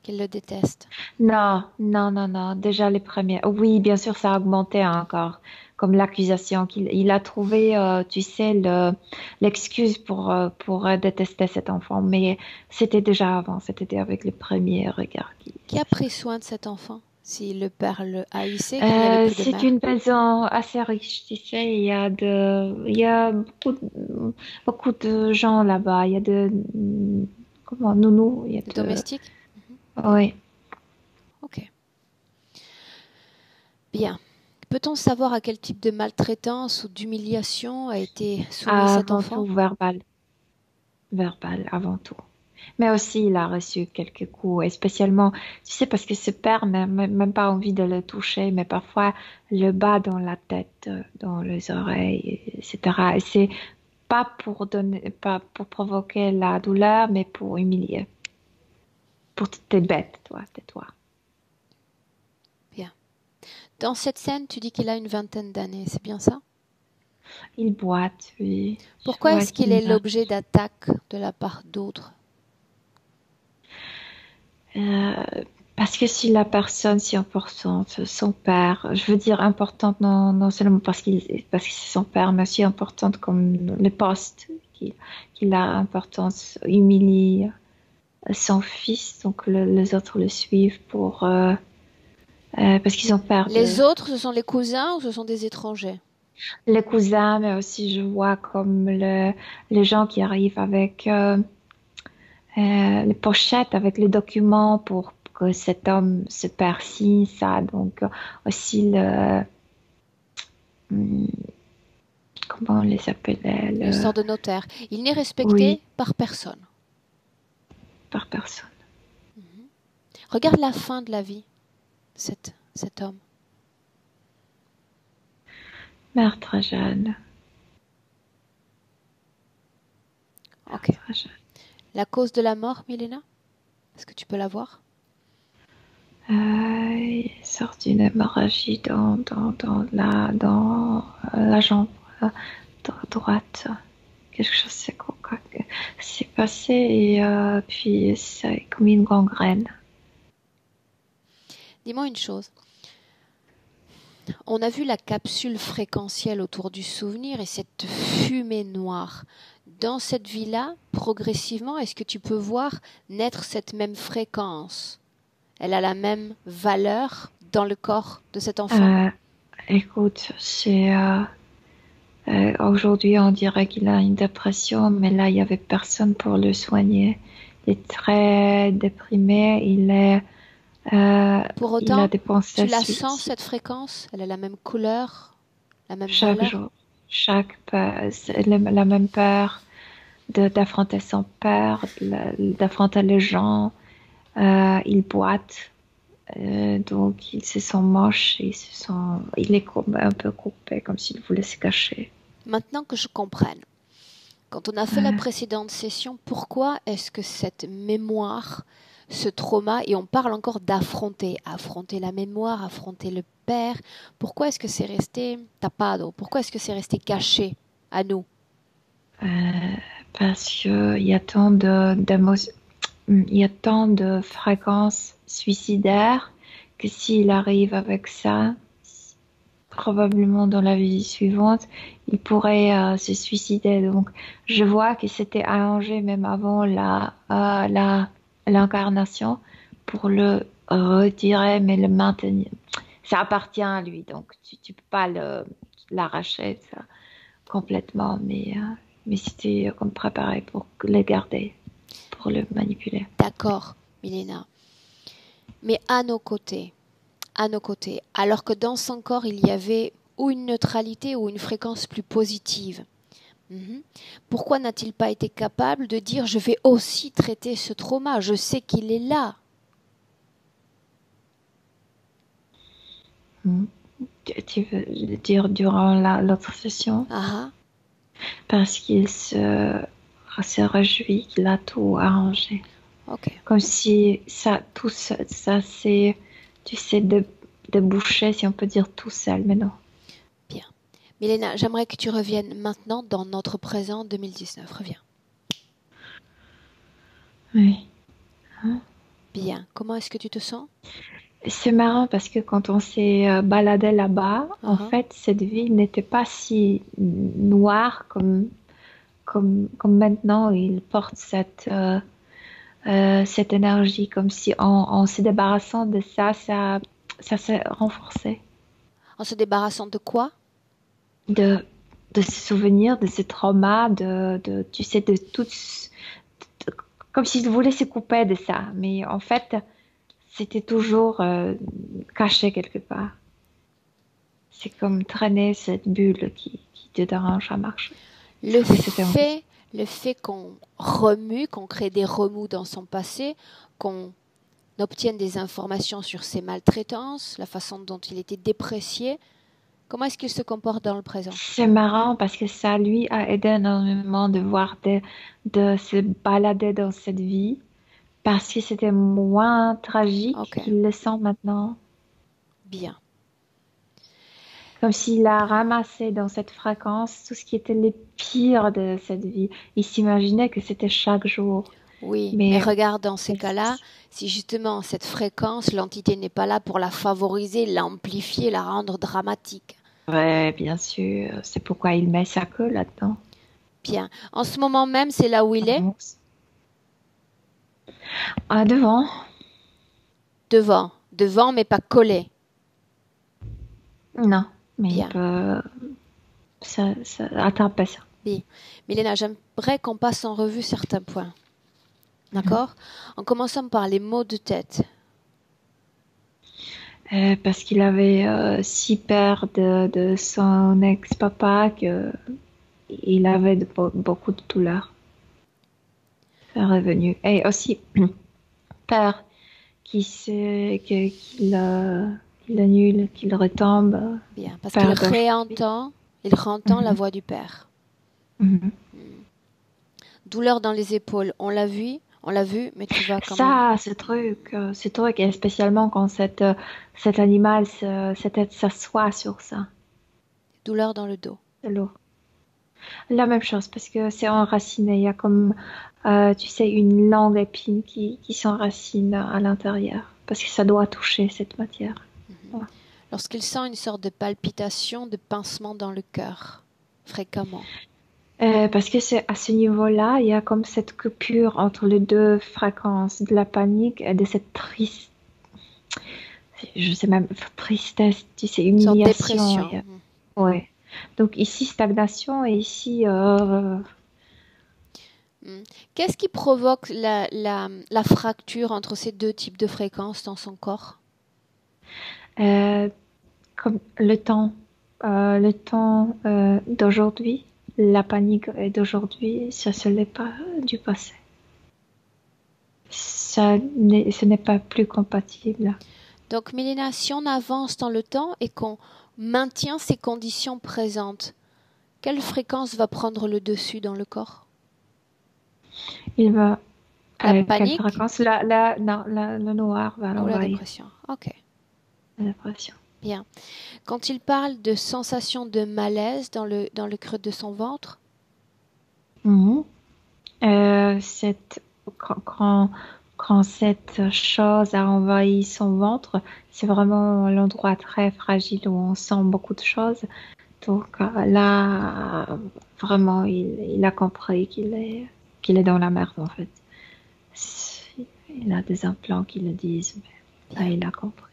Qu'il le déteste? Non, non, non, non. Déjà les premières. Oui, bien sûr, ça a augmenté encore, comme l'accusation il a trouvé, tu sais, l'excuse pour détester cet enfant. Mais c'était déjà avant, c'était avec les premiers regards. Qui a pris soin de cet enfant? Si le père le haïssait, qu'il n'y avait plus de C'est mère. une maison assez riche, tu sais. Il y a beaucoup de gens là-bas. Il y a comment, nounous, il y a De domestique? Mhm. Bien. oui. Ok. Bien. Peut-on savoir à quel type de maltraitance ou d'humiliation a été soumis cet Avant tout, enfant? verbal, avant tout. Mais aussi, il a reçu quelques coups, et spécialement, tu sais, parce que ce père n'a même pas envie de le toucher, mais parfois le bat dans la tête, dans les oreilles, etc. Et c'est pas pour provoquer la douleur, mais pour humilier. Pour t'es bête, toi, tais-toi. Bien. Dans cette scène, tu dis qu'il a une vingtaine d'années, c'est bien ça? Il boite, oui. Je Pourquoi vois est-ce qu'il qu'il est l'objet d'attaques de la part d'autres? Euh, parce que si la personne si importante, son père, je veux dire importante non seulement parce que c'est son père, mais aussi importante comme le poste qu'il a importance, humilie son fils, donc les autres le suivent parce qu'ils ont peur Les autres, ce sont les cousins ou ce sont des étrangers? les cousins, mais aussi je vois comme les gens qui arrivent avec les pochettes avec les documents pour que cet homme, ce père signe ça. Donc aussi hum, comment on les appelait Une sorte de notaire. Il n'est oui, respecté par personne. par personne. Mhm. Regarde la fin de la vie de cet homme. Mère très jeune, Ok. très jeune. La cause de la mort, Milena? Est-ce que tu peux la voir? Il sort d'une hémorragie dans la jambe droite. Quelque chose s'est passé et puis c'est comme une gangrène. Dis-moi une chose. On a vu la capsule fréquentielle autour du souvenir et cette fumée noire. Dans cette vie-là, progressivement, est-ce que tu peux voir naître cette même fréquence? Elle a la même valeur dans le corps de cet enfant? Écoute, aujourd'hui on dirait qu'il a une dépression, mais là il y avait personne pour le soigner. Il est très déprimé. Pour Il a autant, des tu pensées la sens suicides. cette fréquence? Elle a la même couleur? La même Chaque valeur? jour, c'est la même peur d'affronter son père, d'affronter les gens. Il boite, donc il se sent moche, il est un peu coupé, comme s'il voulait se cacher. Maintenant que je comprenne, quand on a fait la Ouais. précédente session, pourquoi est-ce que cette mémoire, ce trauma, et on parle encore affronter la mémoire, affronter le père, pourquoi est-ce que c'est resté tapado? Pourquoi est-ce que c'est resté caché à nous? Euh, Parce que il y a tant de fréquences suicidaires que s'il arrive avec ça, probablement dans la vie suivante, il pourrait se suicider. Donc, je vois que c'était arrangé même avant l'incarnation pour le retirer, mais le maintenir. Ça appartient à lui, donc tu peux pas l'arracher ça, complètement, mais c'était comme préparé pour le garder, pour le manipuler. D'accord, Milena. Mais à nos côtés, alors que dans son corps, il y avait ou une neutralité ou une fréquence plus positive. Pourquoi n'a-t-il pas été capable de dire je vais aussi traiter ce trauma, je sais qu'il est là? Tu veux dire durant l'autre session? Ah, Parce qu'il se réjouit qu'il a tout arrangé. ok. Comme si tout ça c'est, tu sais, de boucher, si on peut dire tout seul, mais non. Bien. Milena, j'aimerais que tu reviennes maintenant dans notre présent 2019. Reviens. Oui. Bien. Comment est-ce que tu te sens? C'est marrant parce que quand on s'est baladé là-bas, en Ah, fait, cette ville n'était pas si noire comme maintenant. Il porte cette énergie, comme si en se débarrassant de ça s'est renforcé. en se débarrassant de quoi? De, de se souvenir de ces traumas, tu sais, comme s'il voulait se couper de ça. Mais en fait, c'était toujours caché quelque part. C'est comme traîner cette bulle qui te dérange à marcher. Le Oui, c'était fait, le fait qu'on remue, qu'on crée des remous dans son passé, qu'on obtienne des informations sur ses maltraitances, la façon dont il était déprécié, comment est-ce qu'il se comporte dans le présent? C'est marrant parce que ça lui a aidé énormément de se balader dans cette vie parce que c'était moins tragique Ok, qu'il le sent maintenant. bien. Comme s'il a ramassé dans cette fréquence tout ce qui était les pires de cette vie. Il s'imaginait que c'était chaque jour. Oui, mais Mais regarde dans ces cas-là, si justement cette fréquence, l'entité n'est pas là pour la favoriser, l'amplifier, la rendre dramatique. ouais, bien sûr, c'est pourquoi il met sa queue là-dedans. Bien. En ce moment même, c'est là où il est? Ah, devant? Devant. Devant, mais pas collé. Non, mais il Bien. peut attraper ça. Bien. Milena, j'aimerais qu'on passe en revue certains points. D'accord? En commençant par les maux de tête. Parce qu'il avait si peur de son ex-papa qu'il avait beaucoup de douleur. C'est revenu. Et aussi peur qu'il annule, qu'il retombe. Bien. Parce qu'il Peur de... réentend la voix du père. Mhm. Douleur dans les épaules, on l'a vu, mais tu vas quand même. Ce truc, et spécialement quand cet animal, cette tête s'assoit sur ça. Douleur dans le dos. C'est lourd. La même chose, parce que c'est enraciné. Il y a comme, tu sais, une longue épine qui s'enracine à l'intérieur. Parce que ça doit toucher cette matière. Voilà. Lorsqu'il sent une sorte de palpitation, de pincement dans le cœur, fréquemment. Parce que c'est à ce niveau-là, il y a comme cette coupure entre les deux fréquences de la panique et de cette je sais même, tristesse, tu sais, Une sorte de humiliation. dépression. Ouais. Donc ici, stagnation et ici, Qu'est-ce qui provoque la fracture entre ces deux types de fréquences dans son corps? comme le temps. le temps d'aujourd'hui, la panique d'aujourd'hui, ça ce n'est pas du passé. Ce n'est pas plus compatible. Donc, Milena, si on avance dans le temps et qu'on maintient ces conditions présentes, quelle fréquence va prendre le dessus dans le corps? Il va La quelle panique fréquence? Non, le noir va ou la l'envahir. dépression? Ok, La dépression. bien. Quand il parle de sensation de malaise dans le creux de son ventre, Mhm. Cette, quand cette chose a envahi son ventre, c'est vraiment l'endroit très fragile où on sent beaucoup de choses. Donc là, vraiment, il a compris qu'il est dans la merde en fait. Il a des implants qui le disent, mais là, bien. il a compris.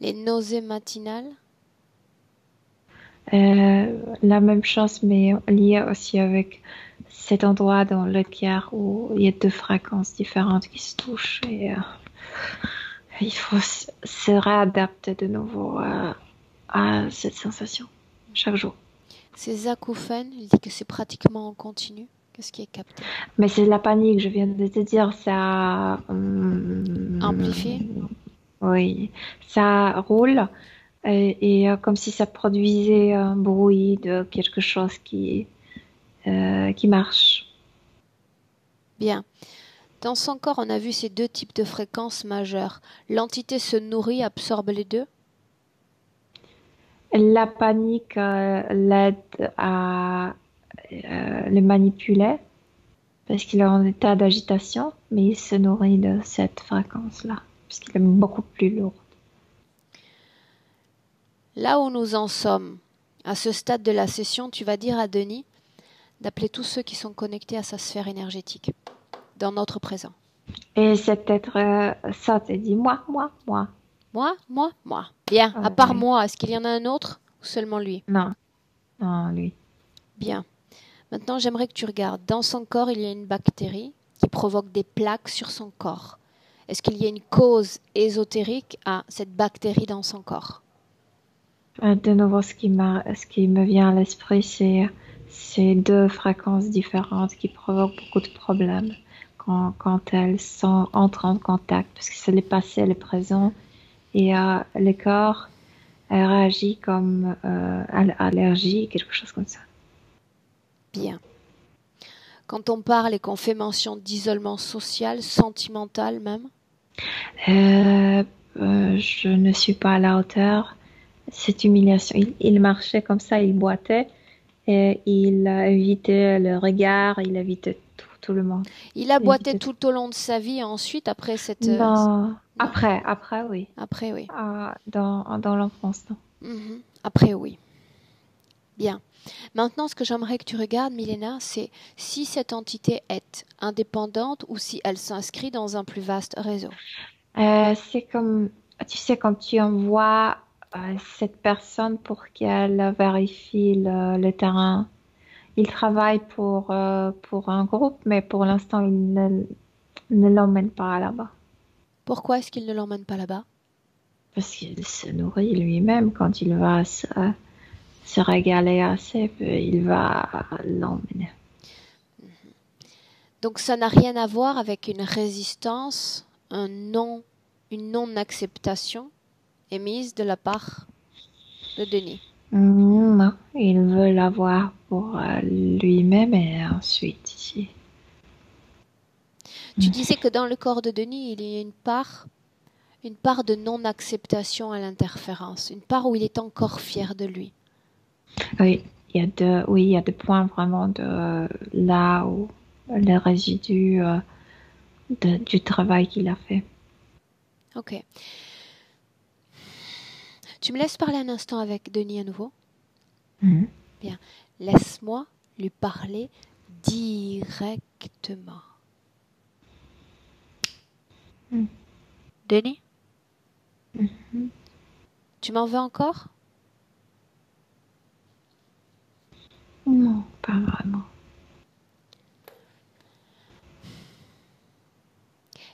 Les nausées matinales, La même chose, mais lié aussi avec cet endroit dans le cœur où il y a deux fréquences différentes qui se touchent et il faut se réadapter de nouveau à cette sensation chaque jour. ces acouphènes, il dit que c'est pratiquement en continu. Qu'est-ce qui est capté? Mais c'est la panique, je viens de te dire, ça, Amplifié? oui, ça roule et comme si ça produisait un bruit de quelque chose qui marche. Bien. Dans son corps, on a vu ces deux types de fréquences majeures. L'entité se nourrit, absorbe les deux. La panique l'aide à le manipuler parce qu'il est en état d'agitation, mais il se nourrit de cette fréquence-là, puisqu'il est beaucoup plus lourd. Là où nous en sommes, à ce stade de la session, tu vas dire à Denis d'appeler tous ceux qui sont connectés à sa sphère énergétique, dans notre présent. Et cet être, ça te dit moi. Moi. Bien. À part Oui. moi, est-ce qu'il y en a un autre ou seulement lui? Non, non, lui. Bien. Maintenant, j'aimerais que tu regardes. Dans son corps, il y a une bactérie qui provoque des plaques sur son corps. Est-ce qu'il y a une cause ésotérique à cette bactérie dans son corps? De nouveau, ce qui me vient à l'esprit, c'est deux fréquences différentes qui provoquent beaucoup de problèmes quand elles entrent en contact, parce que c'est le passé, le présent, et le corps réagit comme à l'allergie, quelque chose comme ça. Bien. Quand on parle et qu'on fait mention d'isolement social, sentimental même, Je ne suis pas à la hauteur. Cette humiliation, il marchait comme ça, il boitait, et il évitait le regard, il évitait tout le monde. il a Il boité évitait tout au long de sa vie et ensuite, après cette... Non, non, après, oui. après oui. Dans l'enfance, non. Après oui. Bien. Maintenant, ce que j'aimerais que tu regardes, Milena, c'est si cette entité est indépendante ou si elle s'inscrit dans un plus vaste réseau. C'est comme, tu sais, quand tu envoies cette personne pour qu'elle vérifie le terrain, il travaille pour un groupe, mais pour l'instant, ne l'emmène pas là-bas. Pourquoi est-ce qu'il ne l'emmène pas là-bas? Parce qu'il se nourrit lui-même quand il va se régaler assez, il va l'emmener. Donc ça n'a rien à voir avec une résistance, une non-acceptation émise de la part de Denis. Non, il veut l'avoir pour lui-même et ensuite ici. Tu disais que dans le corps de Denis, il y a une part de non-acceptation à l'interférence, une part où il est encore fier de lui. Oui, il y a des points vraiment de là où les résidus du travail qu'il a fait. Ok. Tu me laisses parler un instant avec Denis à nouveau? Bien. Laisse-moi lui parler directement. Denis? Tu m'en veux encore? Non, pas vraiment.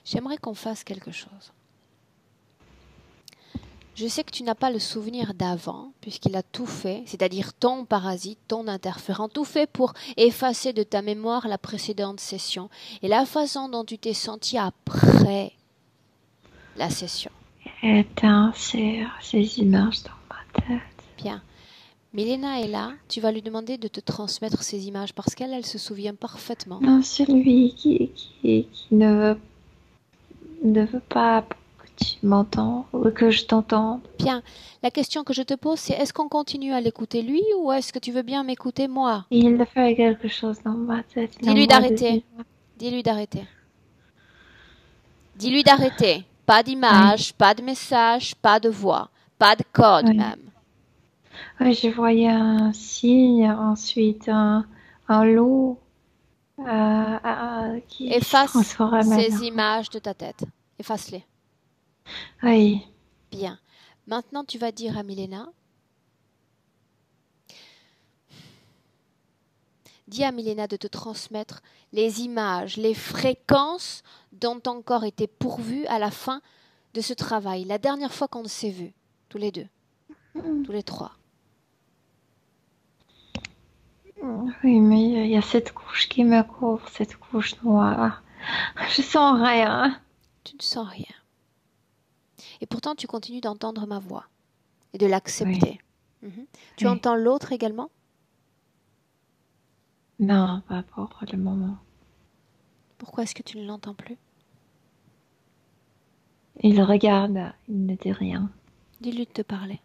J'aimerais qu'on fasse quelque chose. Je sais que tu n'as pas le souvenir d'avant, puisqu'il a tout fait, c'est-à-dire ton parasite, ton interférent, tout fait pour effacer de ta mémoire la précédente session et la façon dont tu t'es senti après la session. Éteins ces images dans ma tête. Bien. Milena est là, tu vas lui demander de te transmettre ces images parce qu'elle se souvient parfaitement. Non, celui qui ne veut pas que tu m'entends ou que je t'entende. Bien. La question que je te pose, c'est est-ce qu'on continue à l'écouter lui ou est-ce que tu veux bien m'écouter moi? Il fait quelque chose dans ma tête. Dis-lui d'arrêter. Dis-lui d'arrêter. Dis-lui d'arrêter. Pas d'image, pas de message, pas de voix, pas de code même. Oui, je voyais un signe, ensuite un loup qui Efface se transformait. ces images de ta tête. Efface-les. Oui. Bien. Maintenant, tu vas dire à Milena. Dis à Milena de te transmettre les images, les fréquences dont ton corps était pourvu à la fin de ce travail. La dernière fois qu'on s'est vus, tous les deux, tous les trois. Oui, mais il y a cette couche qui me couvre, cette couche noire. Je sens rien. Tu ne sens rien. Et pourtant, tu continues d'entendre ma voix et de l'accepter. Oui. Tu entends l'autre également? Non, pas pour le moment. Pourquoi est-ce que tu ne l'entends plus? Il regarde, il ne dit rien. Dis-lui de te parler.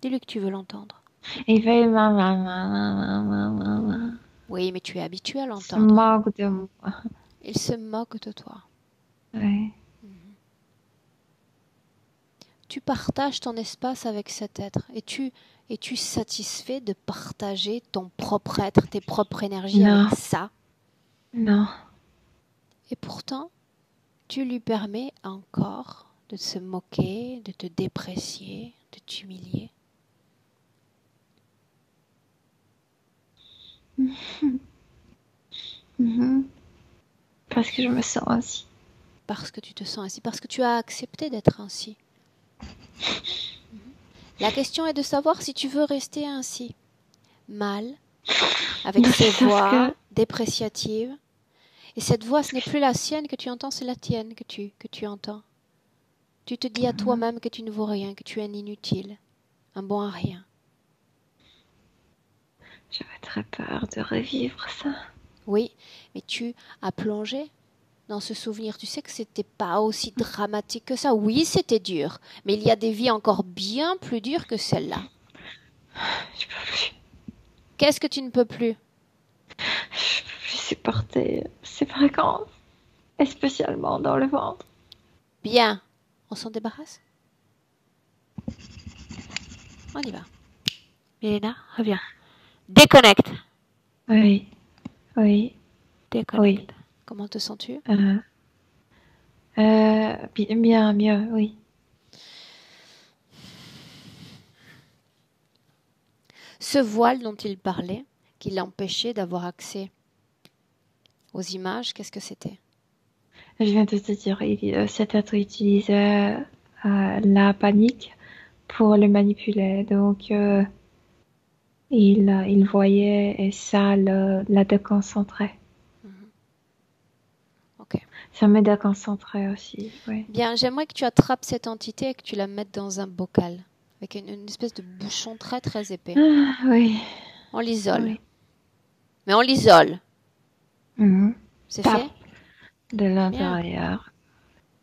Dis-lui que tu veux l'entendre. Il fait Oui, mais tu es habitué à il se l'entendre. moque de moi. Il se moque de toi. Oui. Tu partages ton espace avec cet être. Es-tu satisfait de partager ton propre être, tes propres énergies avec ça? Non. Et pourtant, tu lui permets encore de se moquer, de te déprécier, de t'humilier. Parce que je me sens ainsi. Parce que tu te sens ainsi, parce que tu as accepté d'être ainsi. La question est de savoir si tu veux rester ainsi. Mal, avec ces voix dépréciatives. Et cette voix, ce n'est plus la sienne que tu entends, c'est la tienne que tu entends. Tu te dis à toi-même que tu ne vaux rien, que tu es un inutile, un bon à rien. J'avais très peur de revivre ça. Oui, mais tu as plongé dans ce souvenir. Tu sais que c'était pas aussi dramatique que ça. Oui, c'était dur, mais il y a des vies encore bien plus dures que celle-là. Je peux plus. Qu'est-ce que tu ne peux plus? Je peux plus supporter ces fréquences, et spécialement dans le ventre. Bien, on s'en débarrasse? On y va. Milena, reviens. Déconnecte. Oui. Déconnecte. Oui. Comment te sens-tu? Bien mieux, oui. Ce voile dont il parlait, qui l'empêchait d'avoir accès aux images, qu'est-ce que c'était? Je viens de te dire, cet être utilisait la panique pour le manipuler. Donc, il voyait et ça la déconcentrait. Ok. Ça me déconcentrait aussi, oui. Bien, j'aimerais que tu attrapes cette entité et que tu la mettes dans un bocal, avec une espèce de bouchon très très épais. Oui. On l'isole. Oui. Mais on l'isole. C'est fait? De l'intérieur.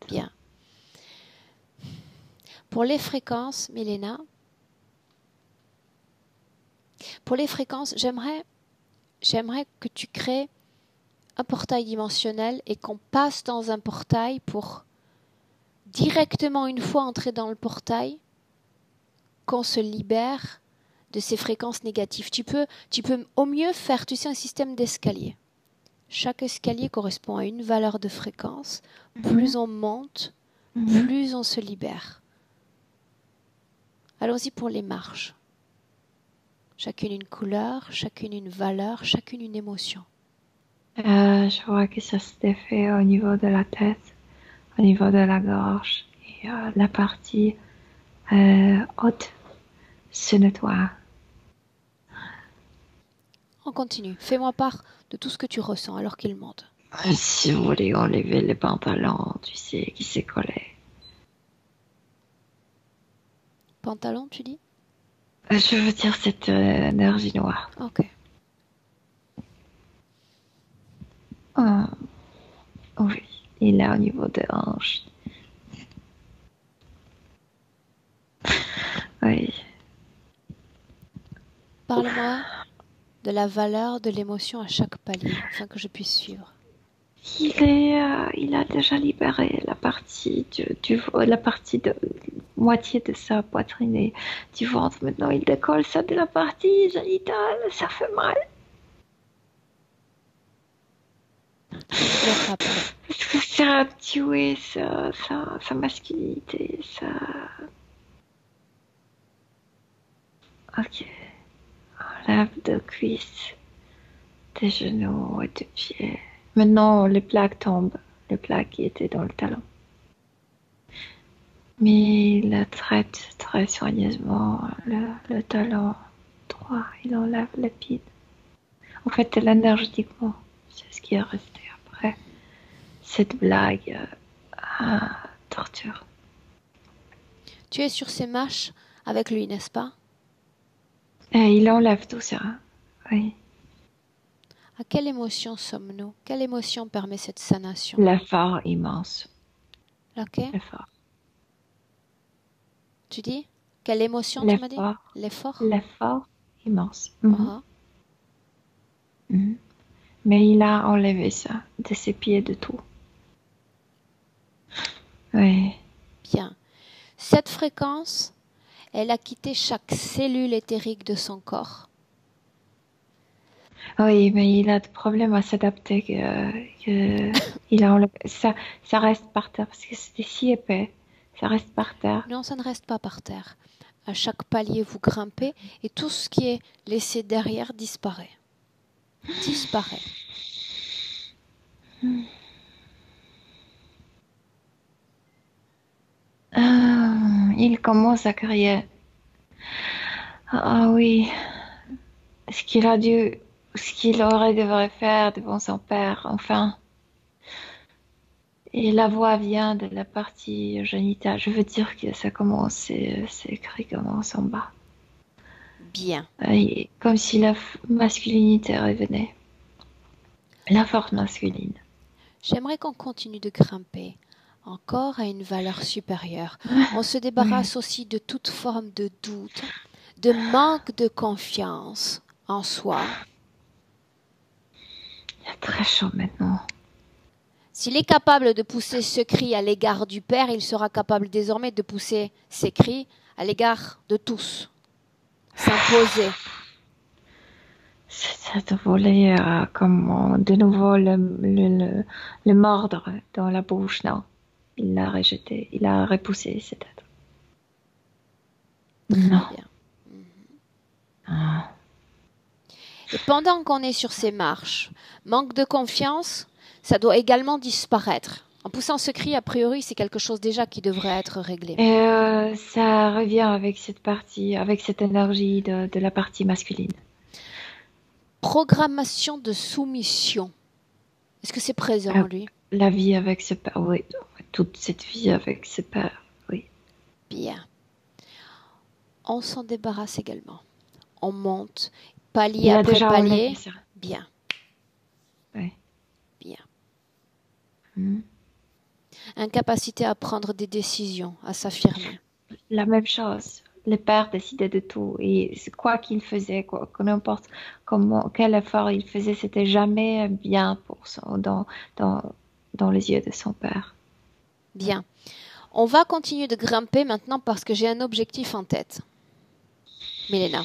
Bien. Pour les fréquences, Milena, j'aimerais que tu crées un portail dimensionnel et qu'on passe dans un portail pour directement, une fois entré dans le portail, qu'on se libère de ces fréquences négatives. Tu peux au mieux faire, tu sais, un système d'escalier. Chaque escalier correspond à une valeur de fréquence. Plus on monte, plus on se libère. Allons-y pour les marches. Chacune une couleur, chacune une valeur, chacune une émotion. Je vois que ça se défait au niveau de la tête, au niveau de la gorge et la partie haute se nettoie. On continue. Fais-moi part de tout ce que tu ressens alors qu'il monte. Si vous voulez enlever les pantalons, tu sais, qui s'est collé. Pantalon, tu dis? Je veux dire cette énergie noire. Ok. Ah, oui, il est au niveau des hanches. Oui. Parle-moi de la valeur de l'émotion à chaque palier, afin que je puisse suivre. Il a déjà libéré la partie la partie de moitié de sa poitrine et du ventre. Maintenant, il décolle ça de la partie génitale. Ça fait mal. Pleure pas, pleure. Parce que ça a tué sa masculinité. Ok. On lève de cuisses, des genoux et des pieds. Maintenant, les plaques tombent. Les plaques qui étaient dans le talon. Mais il la traite très soigneusement le talon droit. Il enlève l'épine. En fait, énergétiquement, c'est ce qui est resté après cette blague torture. Tu es sur ces marches avec lui, n'est-ce pas? Et il enlève tout ça. Oui. À quelle émotion sommes-nous? Quelle émotion permet cette sanation? L'effort immense. Laquelle? L'effort. Tu dis? Quelle émotion tu m'as dit? L'effort? L'effort immense. Uh-huh. Mais il a enlevé ça de ses pieds, de tout. Oui. Bien. Cette fréquence, elle a quitté chaque cellule éthérique de son corps. Oui, mais il a des problèmes à s'adapter. Il a enlevé ça reste par terre parce que c'était si épais. Ça reste par terre. Non, ça ne reste pas par terre. À chaque palier, vous grimpez et tout ce qui est laissé derrière disparaît. Disparaît. Il commence à crier. Ah oui, ce qu'il devrait faire devant son père, enfin. Et la voix vient de la partie génitale. Je veux dire que ça commence, ces cris commencent en bas. Bien. Et comme si la masculinité revenait. La force masculine. J'aimerais qu'on continue de grimper encore à une valeur supérieure. On se débarrasse aussi de toute forme de doute, de manque de confiance en soi. Il est très chaud maintenant. S'il est capable de pousser ce cri à l'égard du Père, il sera capable désormais de pousser ces cris à l'égard de tous. S'imposer. C'est de voler comme de nouveau le mordre dans la bouche. Non, il l'a rejeté, il a repoussé cette être. Non. Bien. Et pendant qu'on est sur ces marches, manque de confiance, ça doit également disparaître. En poussant ce cri, a priori, c'est quelque chose déjà qui devrait être réglé. Et ça revient avec cette partie, avec cette énergie de la partie masculine. Programmation de soumission. Est-ce que c'est présent, lui? La vie avec ses pères, oui. Toute cette vie avec ses pères, oui. Bien. On s'en débarrasse également. On monte, palier après déjà palier. Ça. Bien. Oui. Bien. Incapacité à prendre des décisions, à s'affirmer. La même chose. Le père décidait de tout. Et quoi qu'il faisait, n'importe quel effort il faisait, c'était jamais bien pour dans les yeux de son père. Bien. On va continuer de grimper maintenant parce que j'ai un objectif en tête. Milena.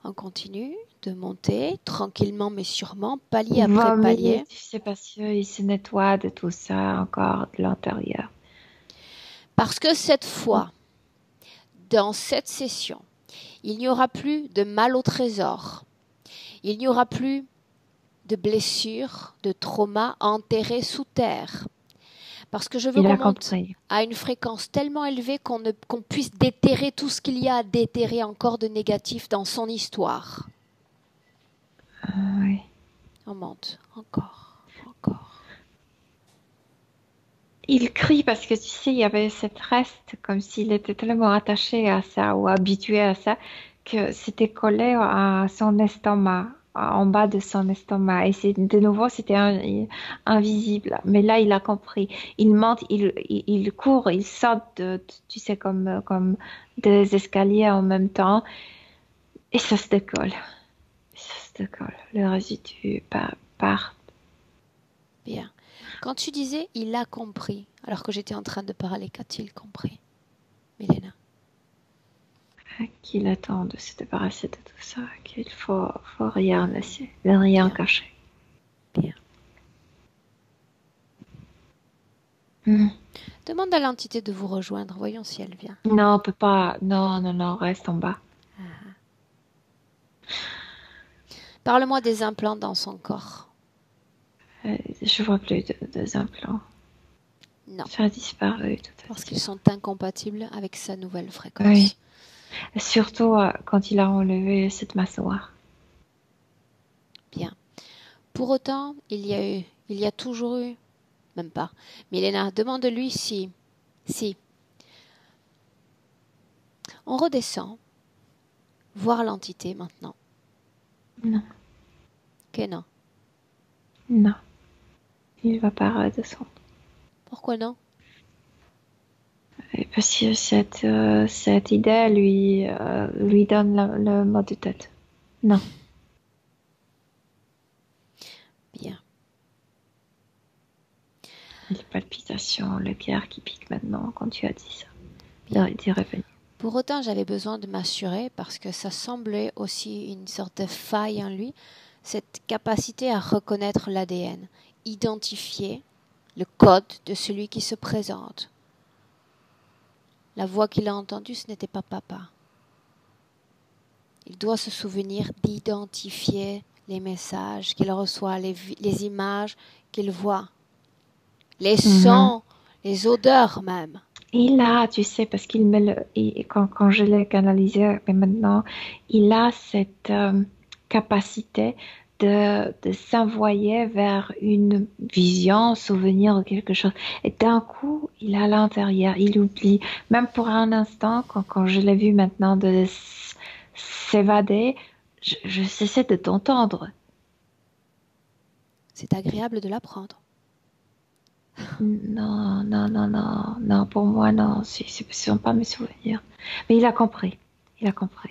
On continue de monter tranquillement mais sûrement, palier après palier. C'est parce qu'il se nettoie de tout ça encore de l'intérieur. Parce que cette fois, dans cette session, il n'y aura plus de mal au trésor. Il n'y aura plus de blessures, de traumas enterrés sous terre. Parce que je veux Il qu'on a monte compris. à une fréquence tellement élevée qu'on puisse déterrer tout ce qu'il y a à déterrer encore de négatif dans son histoire. Oui. On monte, encore. Il crie parce que tu sais, il y avait cette reste, comme s'il était tellement attaché à ça ou habitué à ça, que c'était collé à son estomac, en bas de son estomac. Et de nouveau, c'était invisible. Mais là, il a compris. Il monte, il court, il saute, tu sais, comme des escaliers en même temps. Et ça se décolle. Ça se décolle. Le résidu part. Bien. Quand tu disais « il a compris », alors que j'étais en train de parler, qu'a-t-il compris, Milena? Qu'il attend de se débarrasser de tout ça, qu'il faut rien laisser, rien Bien. cacher. Bien. Demande à l'entité de vous rejoindre, voyons si elle vient. Non, on peut pas. Non, reste en bas. Parle-moi des implants dans son corps. Je vois plus de implants. Non, Ça a disparu tout à parce fait. qu'ils sont incompatibles avec sa nouvelle fréquence. Oui. Surtout quand il a enlevé cette mâchoire. Bien. Pour autant, il y a toujours eu, même pas. Milena, demande-lui si on redescend, voir l'entité maintenant. Non. Que non. Non. Il va pas redescendre. Pourquoi non? Et parce que cette idée lui donne le mot de tête. Non. Bien. Les palpitations, le cœur qui pique maintenant quand tu as dit ça. D'y revenir. Pour autant, j'avais besoin de m'assurer parce que ça semblait aussi une sorte de faille en lui, cette capacité à reconnaître l'ADN, identifier le code de celui qui se présente. La voix qu'il a entendue, ce n'était pas papa. Il doit se souvenir d'identifier les messages qu'il reçoit, les images qu'il voit, les sons, les odeurs même. Il a, tu sais, parce qu'il quand je l'ai canalisé, mais maintenant, il a cette capacité de s'envoyer vers une vision, souvenir ou quelque chose. Et d'un coup, il est à l'intérieur, il oublie. Même pour un instant, quand je l'ai vu maintenant de s'évader, je cessais de t'entendre. C'est agréable de l'apprendre. Non, pour moi, non, ce ne sont pas mes souvenirs. Mais il a compris, il a compris.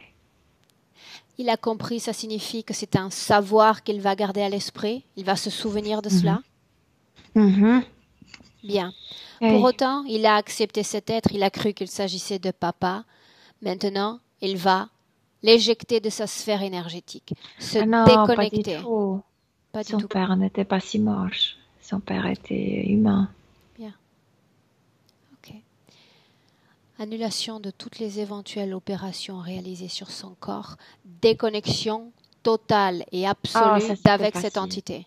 Il a compris, ça signifie que c'est un savoir qu'il va garder à l'esprit. Il va se souvenir de cela. Bien. Pour autant, il a accepté cet être, il a cru qu'il s'agissait de papa. Maintenant, il va l'éjecter de sa sphère énergétique, se déconnecter. Pas du tout. Pas du Son tout. père n'était pas si moche. Son père était humain. Bien. Ok. Annulation de toutes les éventuelles opérations réalisées sur son corps. Déconnexion totale et absolue avec cette entité.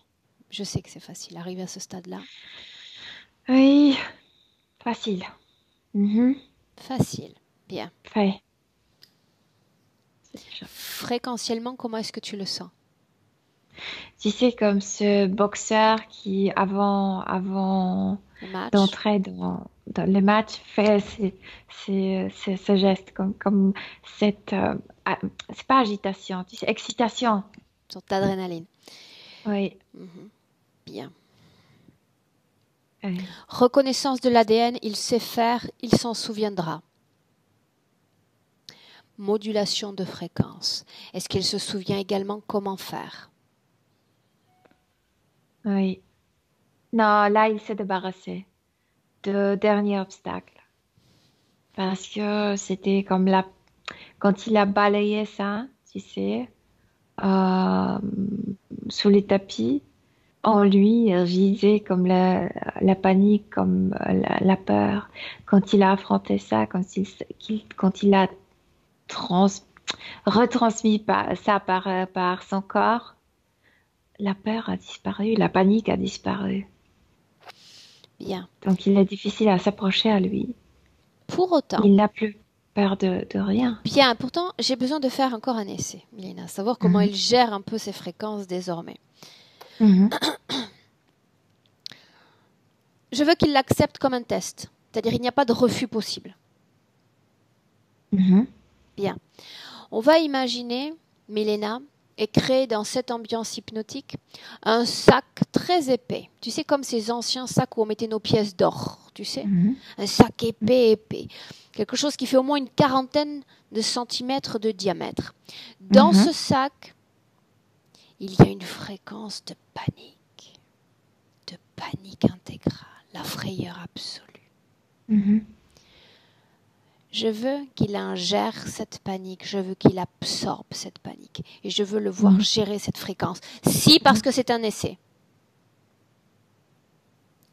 Je sais que c'est facile, arriver à ce stade-là. Oui, facile. Facile. Bien. Fait. Fréquentiellement, comment est-ce que tu le sens? Tu sais, comme ce boxeur qui, avant d'entrer dans le match, fait ces gestes, comme cette... c'est pas agitation, tu sais, excitation. Sorte d'adrénaline. Oui. Bien. Oui. Reconnaissance de l'ADN, il sait faire, il s'en souviendra. Modulation de fréquence. Est-ce qu'il se souvient également comment faire? Oui. Non, là, il s'est débarrassé de dernier obstacle. Parce que c'était comme quand il a balayé ça, tu sais, sous les tapis, en lui, il gisait comme la panique, comme la peur. Quand il a affronté ça, quand il a retransmis ça par son corps, la peur a disparu, la panique a disparu. Bien. Donc il est difficile à s'approcher à lui. Pour autant, Il n'a plus peur de rien. bien, pourtant, j'ai besoin de faire encore un essai, Milena, savoir comment Mhm. il gère un peu ses fréquences désormais. Mhm. Je veux qu'il l'accepte comme un test, c'est-à-dire il n'y a pas de refus possible. Mhm. Bien. On va imaginer, Milena, et créer dans cette ambiance hypnotique un sac très épais. Tu sais, comme ces anciens sacs où on mettait nos pièces d'or, tu sais? Mhm. Un sac épais, épais. Quelque chose qui fait au moins une quarantaine de centimètres de diamètre. Dans Mhm. ce sac, il y a une fréquence de panique intégrale, la frayeur absolue. Mhm. Je veux qu'il ingère cette panique, je veux qu'il absorbe cette panique et je veux le voir Mhm. gérer cette fréquence. Si, parce que c'est un essai.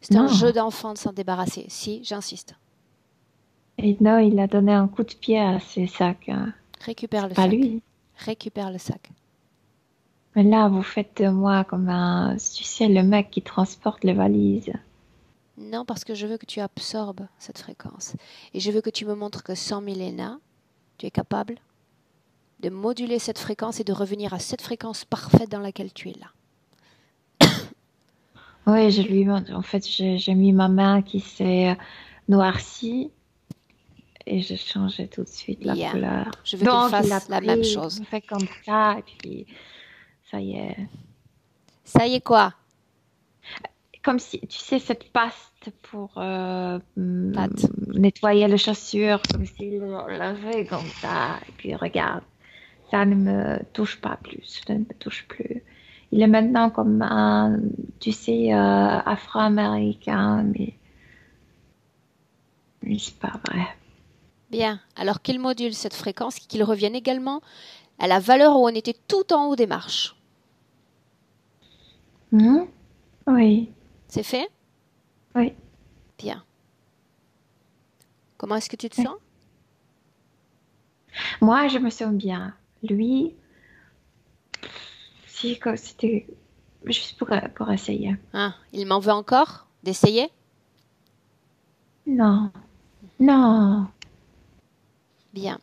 C'est un Non. jeu d'enfant de s'en débarrasser. Si, j'insiste. Et non, il a donné un coup de pied à ses sacs, hein. Récupère le Pas sac. lui. Récupère le sac. Mais là, vous faites de moi comme un, tu sais, le mec qui transporte les valises. Non, parce que je veux que tu absorbes cette fréquence. Et je veux que tu me montres que sans Milena, tu es capable de moduler cette fréquence et de revenir à cette fréquence parfaite dans laquelle tu es là. Oui, je lui montre. En fait, j'ai mis ma main qui s'est noircie et j'ai changé tout de suite la Bien. couleur. Je veux qu'il Donc, il a fasse la même pris, chose. il fait comme ça et puis ça y est. Ça y est quoi? Comme si, tu sais, cette paste pour Pat. nettoyer les chaussures, comme s'il l'avait comme ça. Et puis, regarde, ça ne me touche pas plus, ça ne me touche plus. Il est maintenant comme un, tu sais, afro-américain, mais c'est pas vrai. Bien. Alors qu'il module cette fréquence, qu'il revienne également à la valeur où on était tout en haut des marches. Mhm. Oui, C'est fait? oui, Bien. Comment est-ce que tu te oui. sens? Moi, je me sens bien. Lui, si, c'était juste pour essayer. Hein, il m'en veut encore d'essayer? Non, non. Bien.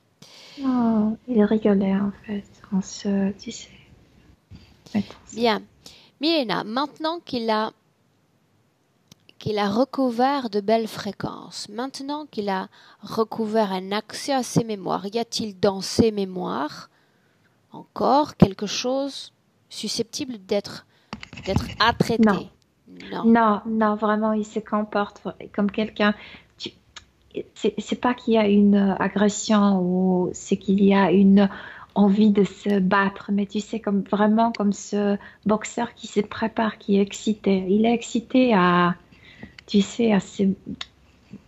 Non, il rigolait en fait. On se disait. Mettons ça. Bien. Milena, maintenant qu'il a recouvert de belles fréquences, maintenant qu'il a recouvert un accès à ses mémoires, y a-t-il dans ses mémoires encore quelque chose susceptible d'être à Non, traiter? Non. non, non, vraiment, il se comporte comme quelqu'un. tu- C'est pas qu'il y a une agression ou c'est qu'il y a une envie de se battre, mais tu sais, comme vraiment comme ce boxeur qui se prépare, qui est excité. Il est excité à, tu sais, à se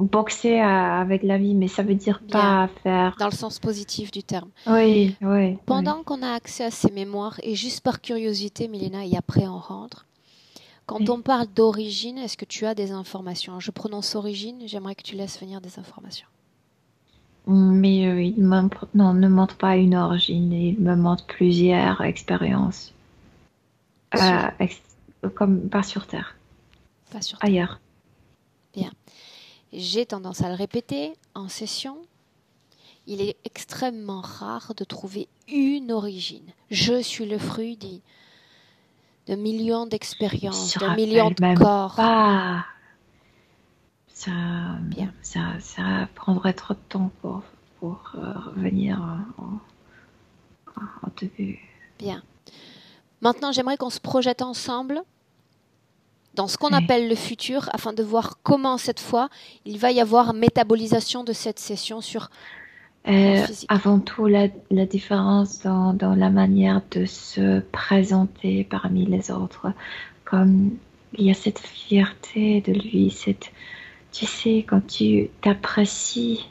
boxer avec la vie, mais ça veut dire Bien. pas faire. Dans le sens positif du terme. Oui, oui, oui. Pendant qu'on a accès à ses mémoires, et juste par curiosité, Milena, et après on rentre, quand Oui. on parle d'origine, est-ce que tu as des informations? Je prononce origine, j'aimerais que tu laisses venir des informations. Mais non, ne montre pas une origine, il me montre plusieurs expériences. Sur, Ex- Comme pas sur Terre, pas sur Terre. ailleurs. Bien. J'ai tendance à le répéter en session. Il est extrêmement rare de trouver une origine. Je suis le fruit de millions Je d'expériences, me de millions rappelle de même corps. pas. Ça, Bien. ça prendrait trop de temps pour revenir au début. Bien. Maintenant, j'aimerais qu'on se projette ensemble dans ce qu'on Oui. appelle le futur, afin de voir comment cette fois il va y avoir métabolisation de cette session sur plan physique. Avant tout, la différence dans la manière de se présenter parmi les autres, comme il y a cette fierté de lui, tu sais, quand tu t'apprécies,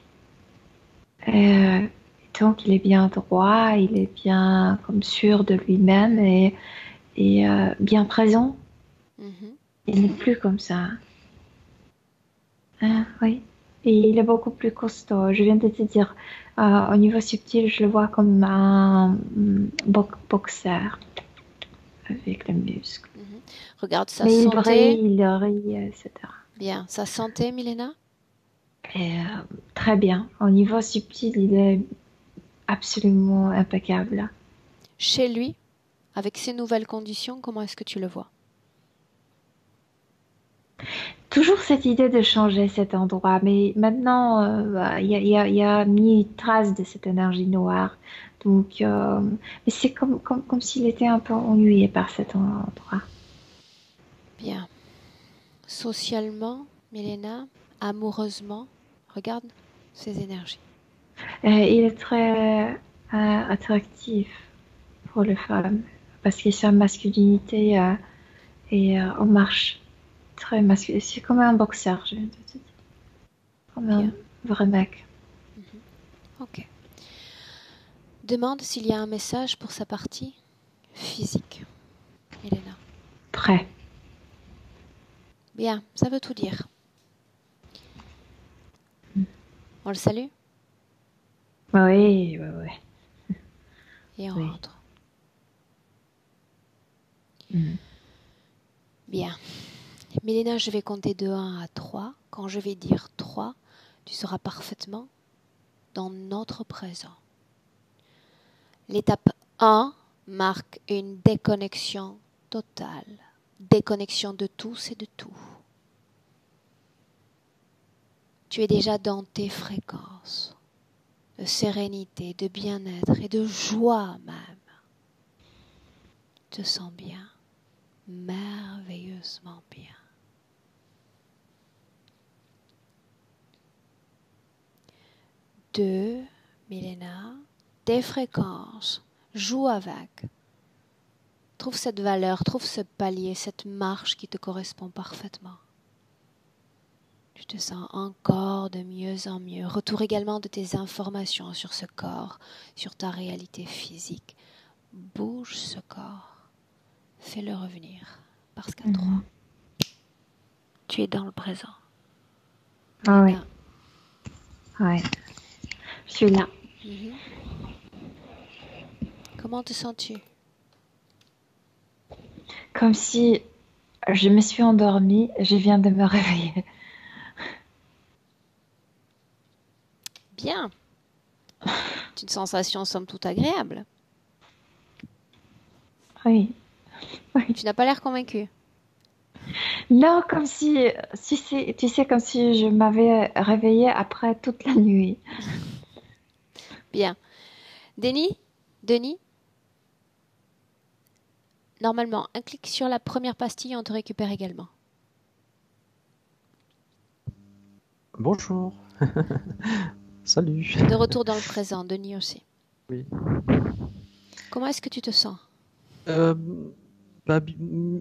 donc il est bien droit, il est bien comme sûr de lui-même et bien présent. Mhm. Il n'est plus comme ça. Oui. Et il est beaucoup plus costaud. Je viens de te dire, au niveau subtil, je le vois comme un boxeur avec les muscles. Mhm. Regarde sa Mais santé. il rit, etc. Bien. Sa santé, Milena? Et, très bien. Au niveau subtil, il est absolument impeccable. Chez lui, avec ces nouvelles conditions, comment est-ce que tu le vois? Toujours cette idée de changer cet endroit, mais maintenant, il y a mis trace de cette énergie noire. Donc, mais c'est comme s'il était un peu ennuyé par cet endroit. Bien. Socialement, Milena, amoureusement, regarde ces énergies. Il est très attractif pour les femmes parce que sa masculinité est en marche. Très masculin. C'est comme un boxeur, je viens de te dire. Comme un Bien. vrai mec. Ok. Demande s'il y a un message pour sa partie physique, Milena. Prêt. Bien, ça veut tout dire. On le salue Oui, oui, oui. et on Oui. rentre. Mm. Bien. Milena, je vais compter de 1 à 3. Quand je vais dire 3, tu seras parfaitement dans notre présent. L'étape 1 marque une déconnexion totale. Déconnexion de tous et de tout. Tu es déjà dans tes fréquences de sérénité, de bien-être et de joie même. Tu te sens bien, merveilleusement bien. Deux, Milena, tes fréquences, joue avec. Trouve cette valeur, trouve ce palier, cette marche qui te correspond parfaitement. Tu te sens encore de mieux en mieux. Retour également de tes informations sur ce corps, sur ta réalité physique. Bouge ce corps. Fais-le revenir. Parce qu'à 3, tu es dans le présent. Ah oui. Milena. Ouais. Je suis là. Comment te sens-tu? Comme si je me suis endormie, je viens de me réveiller. Bien. C'est une sensation somme toute agréable. Oui. Tu n'as pas l'air convaincu. Non, comme si, tu sais, comme si je m'avais réveillée après toute la nuit. Bien. Denis, normalement, un clic sur la première pastille et on te récupère également. Bonjour. Salut. De retour dans le présent, Denis aussi. Oui. Comment est-ce que tu te sens?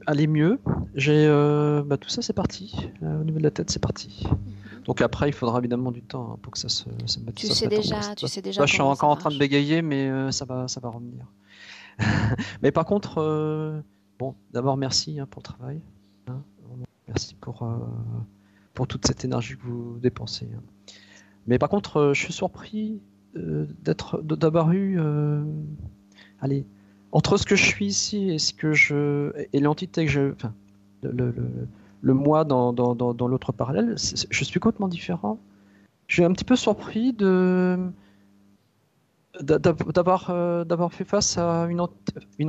Aller mieux. Tout ça, c'est parti. Au niveau de la tête, c'est parti. Donc après, il faudra évidemment du temps pour que ça se mette. Tu ça se sais mette en déjà, place. tu sais déjà Là, je suis comment encore ça en train de marche. bégayer, mais ça va revenir. Mais par contre, bon, d'abord merci pour le travail. Hein. Merci pour toute cette énergie que vous dépensez. Hein. Mais par contre, je suis surpris d'avoir eu, allez, entre ce que je suis ici et ce que et l'entité que je, enfin, le moi dans l'autre parallèle, je suis complètement différent. Je suis un petit peu surpris d'avoir fait face à une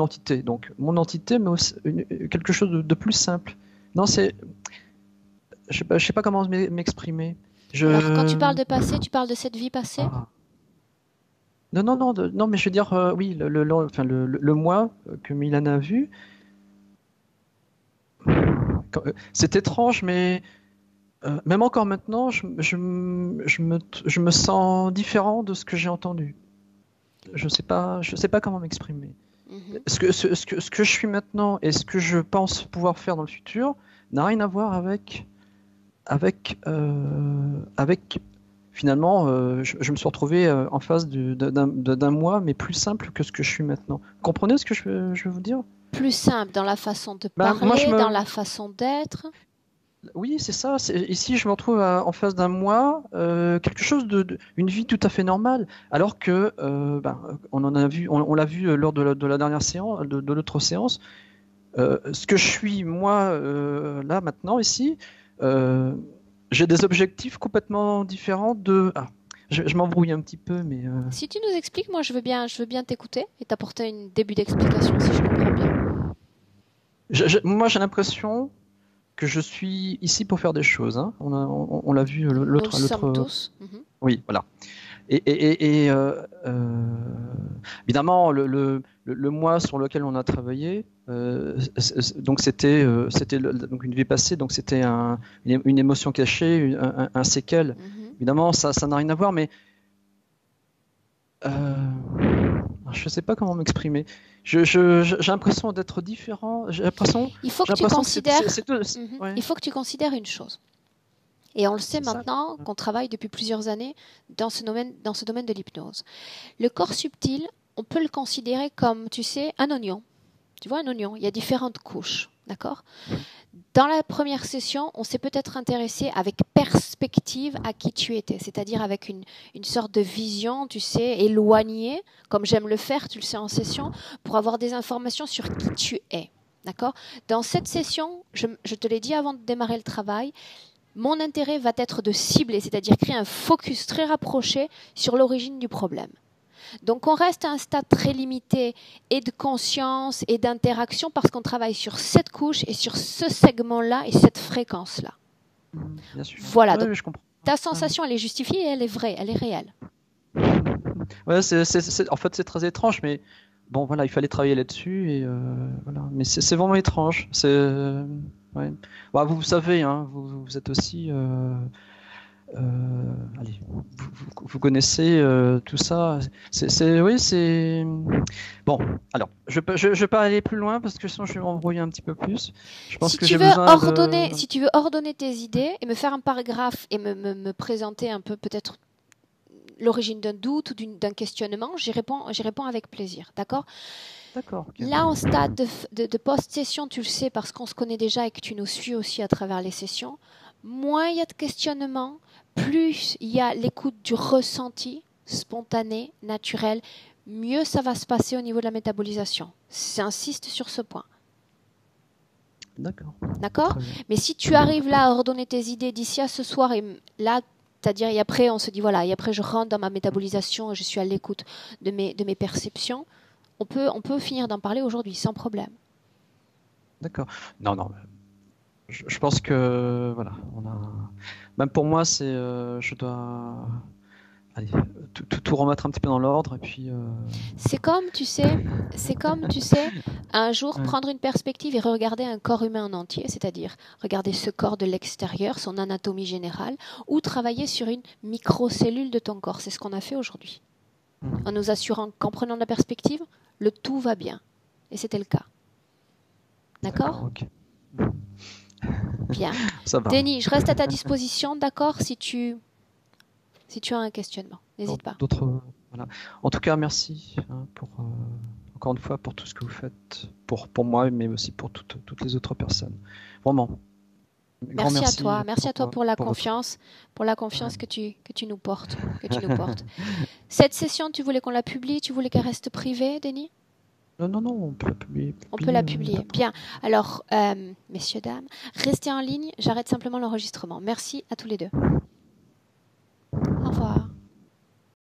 entité. Donc mon entité, mais aussi quelque chose de plus simple. Non, je sais pas comment m'exprimer. Alors, quand tu parles de passé, tu parles de cette vie passée? Ah. Non, mais je veux dire, oui, le moi que Milan a vu, c'est étrange, mais même encore maintenant, je me sens différent de ce que j'ai entendu. Je sais pas comment m'exprimer. Ce que je suis maintenant et ce que je pense pouvoir faire dans le futur n'a rien à voir avec finalement, je me suis retrouvé en face d'un moi, mais plus simple que ce que je suis maintenant. Vous comprenez ce que je veux vous dire? Plus simple dans la façon de Moi, parler, dans la façon d'être. Oui, c'est ça. Ici, je me retrouve en face d'un moi, quelque chose une vie tout à fait normale. Alors que, on l'a vu lors de la dernière séance, de l'autre séance. Ce que je suis moi là maintenant ici, j'ai des objectifs complètement différents de... Ah, je m'embrouille un petit peu, mais... Si tu nous expliques, moi je veux bien t'écouter et t'apporter un début d'explication si je comprends bien. Moi, j'ai l'impression que je suis ici pour faire des choses. Hein. On l'a vu l'autre. Nous sommes tous. Oui, voilà. Et évidemment, le mois sur lequel on a travaillé, donc c'était donc une vie passée, donc c'était une émotion cachée, un séquel. Évidemment, ça n'a rien à voir, mais je ne sais pas comment m'exprimer. J'ai l'impression d'être différent. Il faut que tu considères. Il faut que tu considères une chose. Et on le sait maintenant qu'on travaille depuis plusieurs années dans ce domaine de l'hypnose. Le corps subtil, on peut le considérer comme, tu sais, un oignon. Tu vois, un oignon, il y a différentes couches, d'accord ? Dans la première session, on s'est peut-être intéressé avec perspective à qui tu étais, c'est-à-dire avec une sorte de vision, tu sais, éloignée, comme j'aime le faire, tu le sais, en session, pour avoir des informations sur qui tu es, d'accord ? Dans cette session, je te l'ai dit avant de démarrer le travail, mon intérêt va être de cibler, c'est-à-dire créer un focus très rapproché sur l'origine du problème. Donc on reste à un stade très limité et de conscience et d'interaction parce qu'on travaille sur cette couche et sur ce segment-là et cette fréquence-là. Bien sûr. Voilà, Ouais, donc je comprends. ta sensation, elle est justifiée et elle est vraie, elle est réelle. Ouais, en fait, c'est très étrange, mais bon, voilà, il fallait travailler là-dessus et voilà. Mais c'est vraiment étrange. Ouais. Bah, vous savez, hein, vous êtes aussi, allez, vous connaissez tout ça. Oui, c'est bon. Alors, je vais pas aller plus loin parce que sinon je vais m'embrouiller un petit peu plus. Je pense que j'ai besoin de... Si tu veux ordonner tes idées et me faire un paragraphe et me présenter un peu peut-être l'origine d'un doute ou d'un questionnement, j'y réponds avec plaisir, d'accord ? D'accord. Okay. Là, en stade de post-session, tu le sais parce qu'on se connaît déjà et que tu nous suis aussi à travers les sessions, moins il y a de questionnement, plus il y a l'écoute du ressenti spontané, naturel, mieux ça va se passer au niveau de la métabolisation. J'insiste sur ce point. D'accord. D'accord ? Mais si tu arrives là à ordonner tes idées d'ici à ce soir et là, c'est-à-dire et après on se dit voilà, et après je rentre dans ma métabolisation, je suis à l'écoute de mes perceptions, on peut finir d'en parler aujourd'hui sans problème. D'accord. Non. Je pense que voilà, même pour moi, je dois tout remettre un petit peu dans l'ordre et puis. C'est comme tu sais, un jour prendre une perspective et regarder un corps humain en entier, c'est-à-dire regarder ce corps de l'extérieur, son anatomie générale, ou travailler sur une microcellule de ton corps. C'est ce qu'on a fait aujourd'hui, en nous assurant qu'en prenant de la perspective, le tout va bien. Et c'était le cas. D'accord ? Okay. Bien. Ça va. Denis, je reste à ta disposition, d'accord, si tu as un questionnement. N'hésite pas. Voilà. En tout cas, merci encore une fois pour tout ce que vous faites, pour moi, mais aussi pour toutes les autres personnes. Vraiment. Merci à toi pour la confiance, que tu nous portes, Cette session, tu voulais qu'on la publie, tu voulais qu'elle reste privée, Denis ? Non, on peut la publier. On peut la publier. Bien. Alors, messieurs, dames, restez en ligne. J'arrête simplement l'enregistrement. Merci à tous les deux.